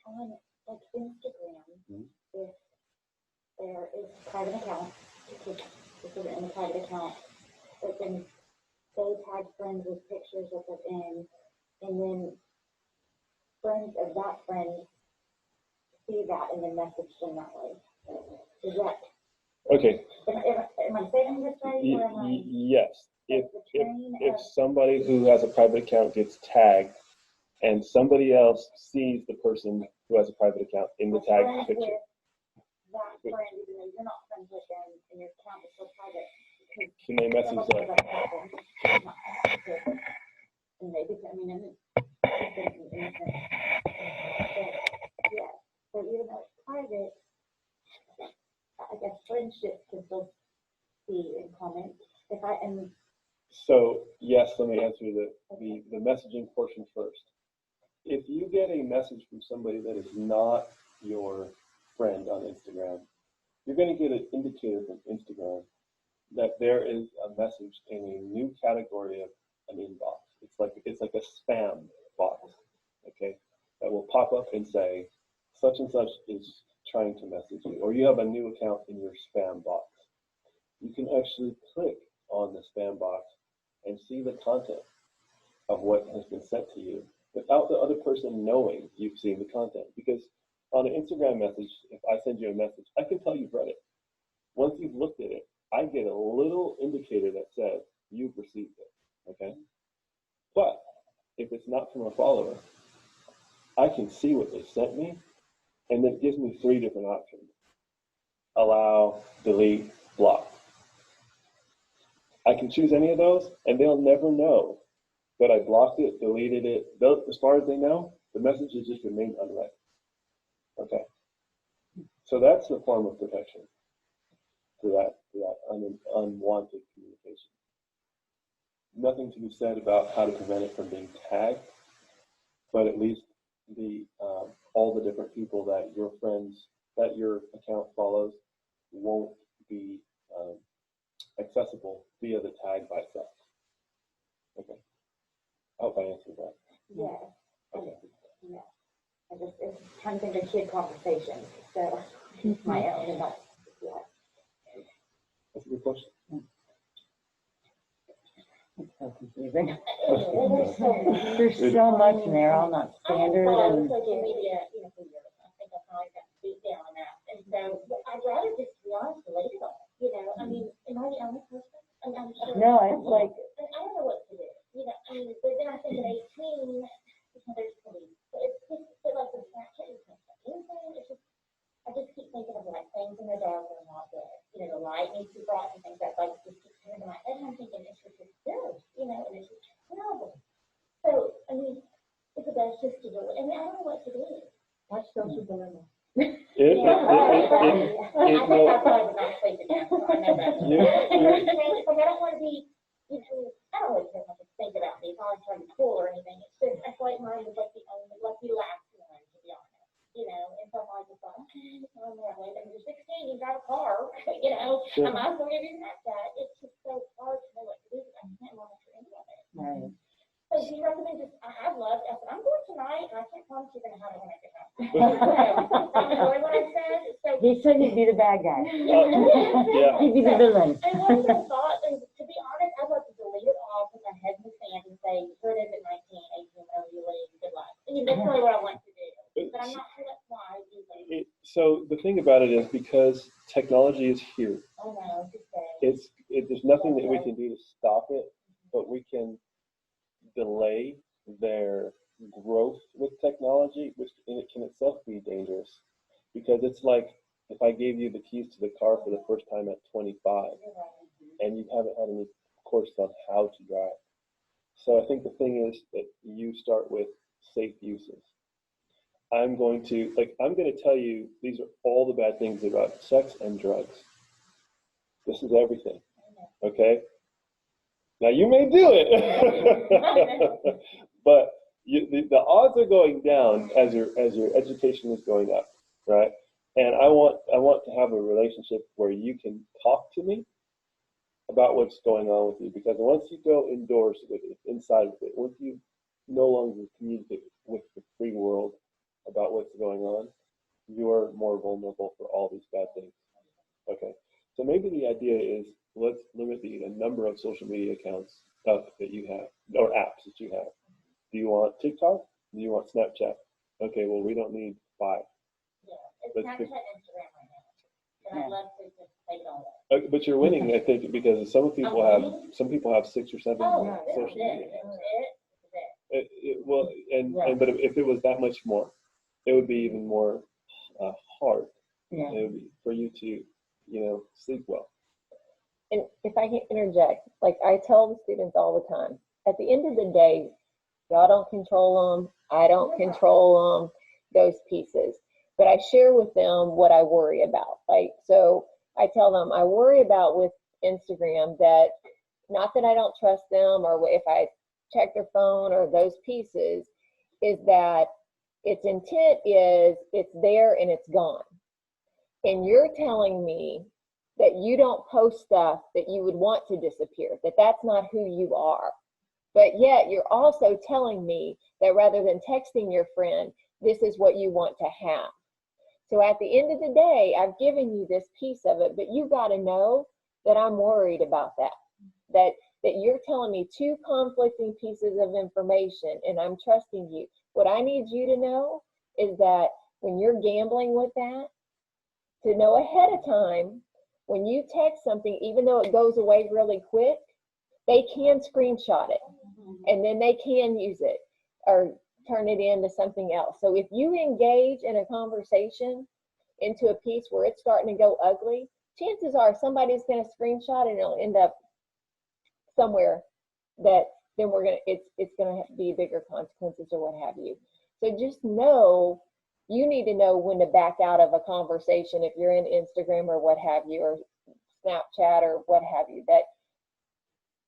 On like Instagram, if there is a private account, if they're in a private account, but then they tag friends with pictures that they're in, and then friends of that friend see that and then message them that way. Is that Okay. Am I saying this right? Or am I, yes. If somebody who has a private account gets tagged and somebody else sees the person who has a private account in the tag picture. That friend, even though you're not friends with them and your account is still private. Can they message them? And maybe, I mean, innocent. Yeah. So even though it's private, I guess friendships can still see and comment. So yes, let me answer the messaging portion first. If you get a message from somebody that is not your friend on Instagram, you're going to get an indicator from Instagram that there is a message in a new category of an inbox. It's like a spam box, okay, that will pop up and say such and such is trying to message you, or you have a new account in your spam box. You can actually click on the spam box and see the content of what has been sent to you without the other person knowing you've seen the content. Because on an Instagram message, if I send you a message, I can tell you've read it. Once you've looked at it, I get a little indicator that says you've received it, okay? But if it's not from a follower, I can see what they sent me, and it gives me 3 different options: allow, delete, block. I can choose any of those, and they'll never know that I blocked it, deleted it. As far as they know, the message has just remained unread. Okay. So that's the form of protection to that unwanted communication. Nothing to be said about how to prevent it from being tagged, but at least all the different people that your friends, that your account follows, won't be accessible via the tag by itself. Okay. I hope I answered that. Yeah. Okay. Yeah. It's trying to think of kid conversations. So my own, and that's, yeah. That's a good question. It's so confusing. There's so much, and they're all not standard. And social media, for years. I think I probably got beat down on that. And so I'd rather just be honest and leave it on. I mean, am I the only person? And I'm sure. no, it's like. I don't know what to do. But then I think at 18, there's police. But it's just like the Snapchat is anything. It's just, I just keep thinking of like things in their day. light needs to be brought and things that like just keep coming to my head, and I'm thinking it's just absurd, and it's just terrible. So, I mean, it's the best just to do it. I mean, I don't know what to do. Watch social dilemma. I think I probably would not sleep again, so I know that. It's like, I don't want to be, I don't really care much to think about me. It's not like trying to be cool or anything. It's just, I feel like mine was like the last one, to be honest. And so I just thought, okay, I'm wait, I mean, you're 16, you drive a car, Sure. I might as well give you Snapchat. It's just so hard to know what to do, I can't monitor any of it. Right. So do you recommend just, I said, I'm going tonight, and I can't promise you're gonna have it when I get home. Enjoy what I said, so. He said he'd be the bad guy. Yeah. He'd be the villain. And what's your thought, and to be honest, I'd like to delete it all, put my head in the sand and say, here it is at 19, 18, whenever you leave, good luck. That's really what I want to do, but I'm not sure that's wise either. So the thing about it is, because technology is here, I know, just say. there's nothing that we can do to stop it, but we can delay their growth with technology, which it can itself be dangerous, because it's like if I gave you the keys to the car for the first time at 25 and you haven't had any course on how to drive. So I think the thing is that you start with safe uses. I'm going to tell you, these are all the bad things about sex and drugs. This is everything. Okay? Now you may do it, but the odds are going down as your education is going up, right? And I want to have a relationship where you can talk to me about what's going on with you, because once you go indoors with it, inside with it, once you no longer communicate with the free world about what's going on, you're more vulnerable for all these bad things. Okay, so maybe the idea is, let's limit the number of social media accounts that you have, or apps that you have. Do you want TikTok? Do you want Snapchat? Okay, well, we don't need 5. Yeah, it's Let's Snapchat pick- and Instagram right now. And I'd love to just take it all away. But you're winning, I think, because some people have 6 or 7 social media accounts. But if it was that much more, it would be even more hard. Yeah. It would be for you to, sleep well. And if I can interject, like I tell the students all the time, at the end of the day, y'all don't control them. I don't control them, those pieces. But I share with them what I worry about. Like, so I tell them I worry about with Instagram that, not that I don't trust them or if I check their phone or those pieces, is that its intent is it's there and it's gone. And you're telling me that you don't post stuff that you would want to disappear, that that's not who you are. But yet you're also telling me that rather than texting your friend, this is what you want to have. So at the end of the day, I've given you this piece of it, but you got to know that I'm worried about that you're telling me 2 conflicting pieces of information, and I'm trusting you. What I need you to know is that when you're gambling with that, to know ahead of time, when you text something, even though it goes away really quick, they can screenshot it, and then they can use it or turn it into something else. So if you engage in a conversation into a piece where it's starting to go ugly, chances are somebody's going to screenshot it and it'll end up somewhere that then it's going to be bigger consequences or what have you. So just know, you need to know when to back out of a conversation if you're in Instagram or what have you, or Snapchat or what have you, that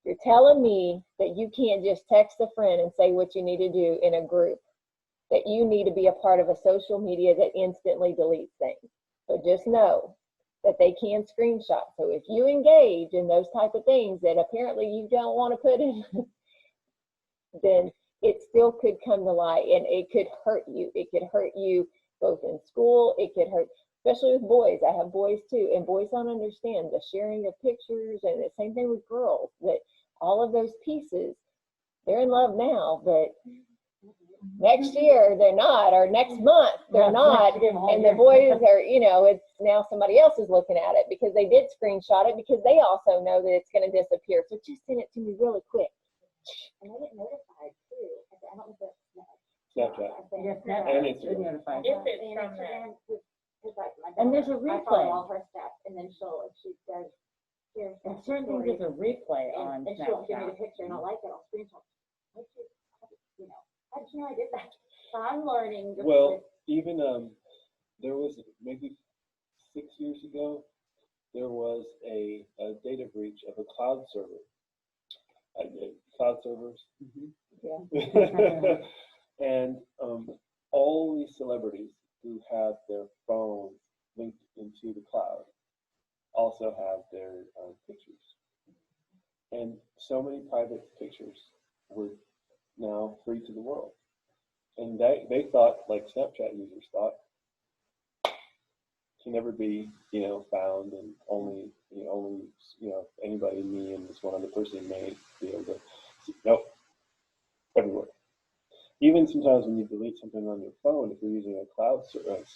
you're telling me that you can't just text a friend and say what you need to do in a group, that you need to be a part of a social media that instantly deletes things. So just know that they can screenshot. So if you engage in those type of things that apparently you don't want to put in, then it still could come to light, and it could hurt you. It could hurt you both in school. It could hurt, especially with boys. I have boys too, and boys don't understand the sharing of pictures, and the same thing with girls, that all of those pieces, they're in love now, but next year they're not, or next month they're not, and the boys are, it's now somebody else is looking at it because they did screenshot it, because they also know that it's going to disappear. So just send it to me really quick. And I get notified too. I don't know if Snapchat. Yes, And it's Instagram. notified. If it's from that. And there's a I follow replay. all her stuff, and and then she'll, if she does, here's And that certain things story, is a replay on and she'll give me the Snapchat. picture, and I'll like it, I'll screenshot. What'd you know, how did you know I did that? So I'm learning just Well, with, even, there was maybe 6 years ago, there was a data breach of a cloud server. Cloud servers. Yeah. And all these celebrities who have their phones linked into the cloud also have their pictures. And so many private pictures were now free to the world. And they thought, like Snapchat users thought, can never be, found, and only anybody, me and this one other person may be able to see. Nope, everywhere. Even sometimes when you delete something on your phone, if you're using a cloud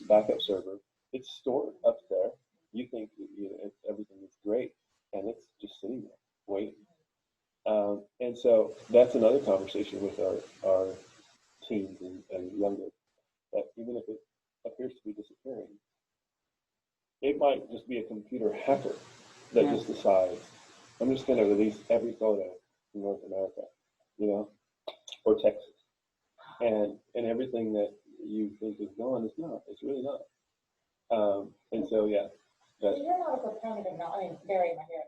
backup server, it's stored up there. You think everything is great, and it's just sitting there waiting. And so that's another conversation with our teens and younger, that even if it appears to be disappearing, it might just be a computer hacker that just decides, I'm just going to release every photo in North America, or Texas. And everything that you think is gone is not. It's really not. And so, yeah. so you're not a proponent of not, I mean, Barry, my hair,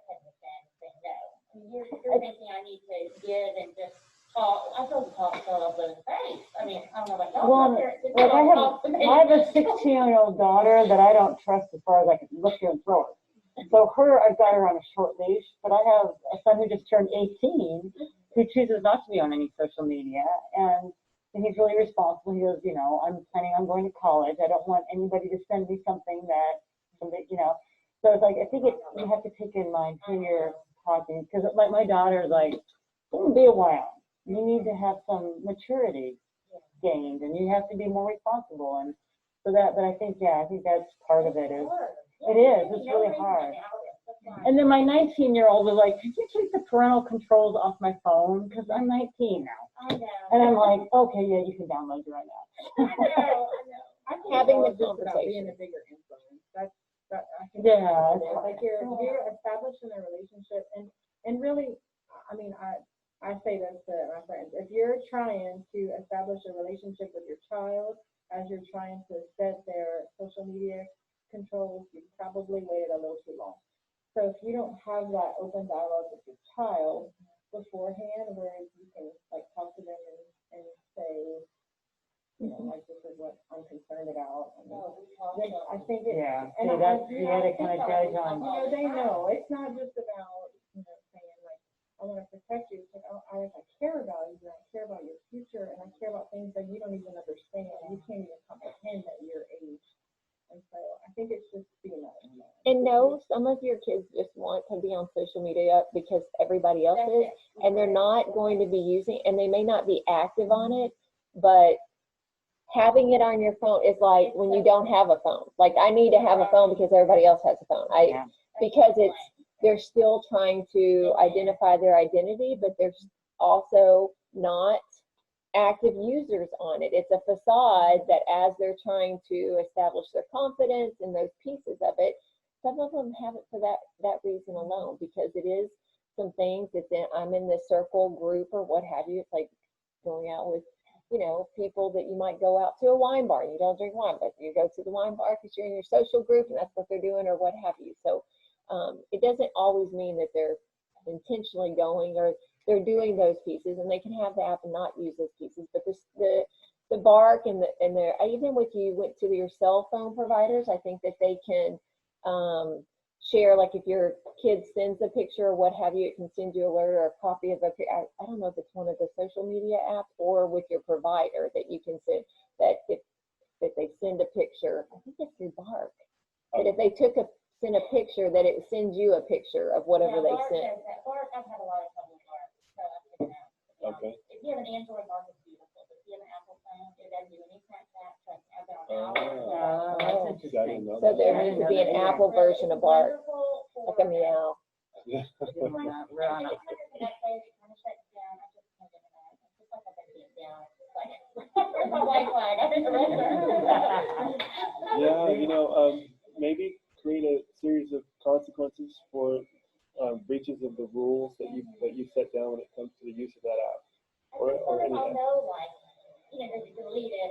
saying no. I mean, you're thinking I need to give and just talk, I feel talk all over the face. I mean, I don't know about y'all. Well, my parents didn't like talk to me. I have a 16-year-old daughter that I don't trust as far as I can look here and throw her. So I've got her on a short leash, but I have a son who just turned 18 who chooses not to be on any social media, and he's really responsible. He goes, I'm planning on going to college. I don't want anybody to send me something that, so it's like, I think you have to take in mind who you're talking, because like my daughter's like, it's going to be a while. You need to have some maturity gained, and you have to be more responsible. And so but I think that's part of it. It's really hard. And then my 19-year-old was like, could you take the parental controls off my phone? Because I'm 19 now. I know. And I'm like, okay, yeah, you can download it right now. I know. I think Having the it's all just about being conversation. a bigger influence. I think Yeah, that's it's what it is. Like you're establishing a relationship, and really, I mean, I say this to my friends: if you're trying to establish a relationship with your child as you're trying to set their social media controls, you probably waited a little too long. So if you don't have that open dialogue with your child beforehand, where you can like talk to them and say, like, this is what I'm concerned about. Then I think it, Yeah, and you had to kind of judge on. they know it's not just about saying like I want to protect you. It's like I care about you, and I care about your future, and I care about things that you don't even understand. You can't even comprehend at your age. And so I think it's just being that. And no, some of your kids just want to be on social media because everybody else is, and they're not going to be using, and they may not be active on it, but having it on your phone is like when you don't have a phone. Like, I need to have a phone because everybody else has a phone. Because they're still trying to identify their identity, but they're also not active users on it. It's a facade that as they're trying to establish their confidence and those pieces of it, some of them have it for that reason alone, because it is some things that I'm in this circle group or what have you. It's like going out with, people that you might go out to a wine bar. You don't drink wine, but you go to the wine bar because you're in your social group and that's what they're doing or what have you. So it doesn't always mean that they're intentionally going, or they're doing those pieces, and they can have the app and not use those pieces. But the bark and even with you went to your cell phone providers, I think that they can share, like if your kid sends a picture or what have you, it can send you an alert or a copy of I don't know if it's one of the social media apps or with your provider that you can send, that if they send a picture, I think it's through Bark, that if they send a picture, that it sends you a picture of whatever they sent. Bark, I've had a lot of trouble with Bark, so I figured out. Okay. If you have an Android, Bark is beautiful, but if you have an Apple phone, it doesn't do any Snapchat, trust me, I've been on hours. That's interesting. So there needs to be an Apple version of Bark, like a meow. We're on a- Yeah, maybe create a series of consequences for breaches of the rules that you set down when it comes to the use of that app? Or I'll anything? know, like, does it delete it,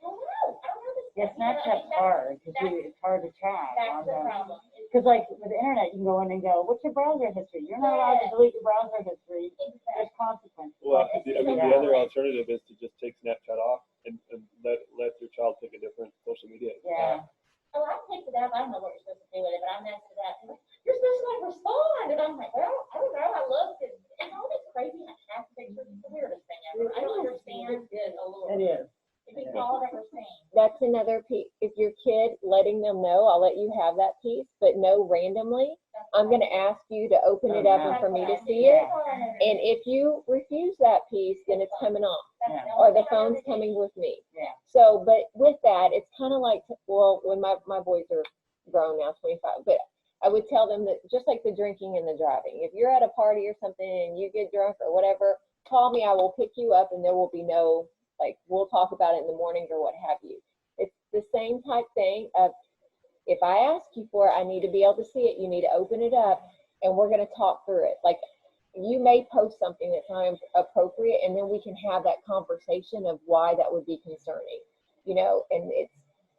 or I don't know this Yeah, stuff, you know, I Snapchat's think hard, because it's hard to track. that's the problem. Because like with the internet, you can go in and go, what's your browser history? You're not allowed to delete your browser history. There's consequences. Well, Like, I mean, the other alternative is to just take Snapchat off and let your child pick a different social media Yeah. app. Oh, I picked it up, I don't know what you're supposed to do with it, but I messed it up. You're supposed to like respond, and I'm like, well, I don't know, I looked, and all this crazy half pictures, it's the weirdest thing ever. I don't understand it a little. It is. If it's all I've ever seen. That's another piece. If your kid, letting them know, I'll let you have that piece, but no randomly. I'm going to ask you to open it up and for me to see it. And if you refuse that piece, then it's coming off, or the phone's coming with me. Yeah. So, but with that, it's kind of like, well, when my boys are grown now, 25, but I would tell them that just like the drinking and the driving, if you're at a party or something and you get drunk or whatever, call me, I will pick you up, and there will be no, like, we'll talk about it in the morning or what have you. It's the same type thing of, if I ask you for it, I need to be able to see it. You need to open it up, and we're going to talk through it. Like, you may post something that's not appropriate, and then we can have that conversation of why that would be concerning, and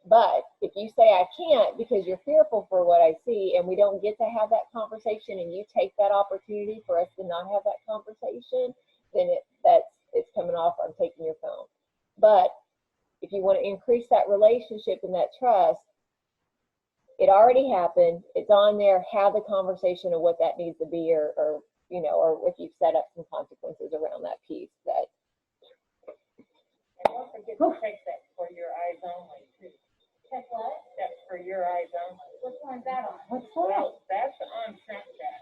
but if you say I can't because you're fearful for what I see, and we don't get to have that conversation, and you take that opportunity for us to not have that conversation, then it's coming off, I'm taking your phone. But if you want to increase that relationship and that trust, it already happened, it's on there, have the conversation of what that needs to be, or if you've set up some consequences around that piece. That. And don't forget to check that for your eyes only too. Check what? That's for your eyes only. Which one's that on? What's that? Well, that's on Snapchat.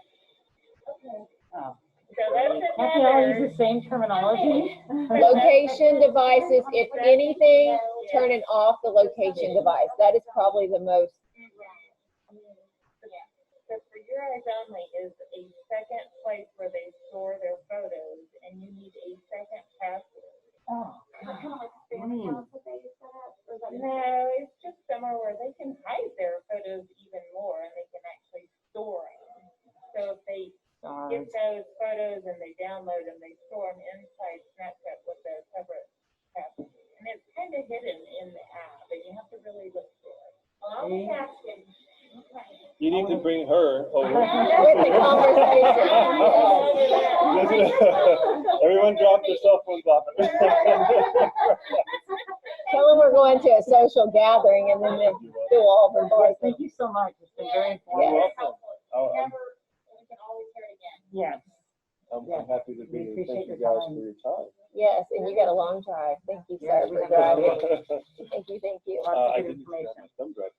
Okay. Oh. So that's Can't they all use another. the same terminology? Location devices, if anything, turning off the location device. That is probably the most. So for your eyes only is a second place where they store their photos, and you need a second password. Oh. Kind of like spam accounts that they set up, or is that? No, it's just somewhere where they can hide their photos even more, and they can actually store them. So if they get those photos and they download them, they store them inside Snapchat with a separate password. And it's kind of hidden in the app, and you have to really look for it. Well, I'll be asking. Okay. You need to bring her over. With the conversation. Everyone drop their cell phones off. Tell them we're going to a social gathering, and then they do all the boys. Thank you so much. It's been very You're informative. welcome. Never, we can always hear it again. Yes. I'm happy to be here. We Thank appreciate you your guys time. for your time. Yes, and you got a long drive. Thank you, Yes, sir, we for have a long driving. way. Thank you. Lots of I good didn't have information. my thumb drive.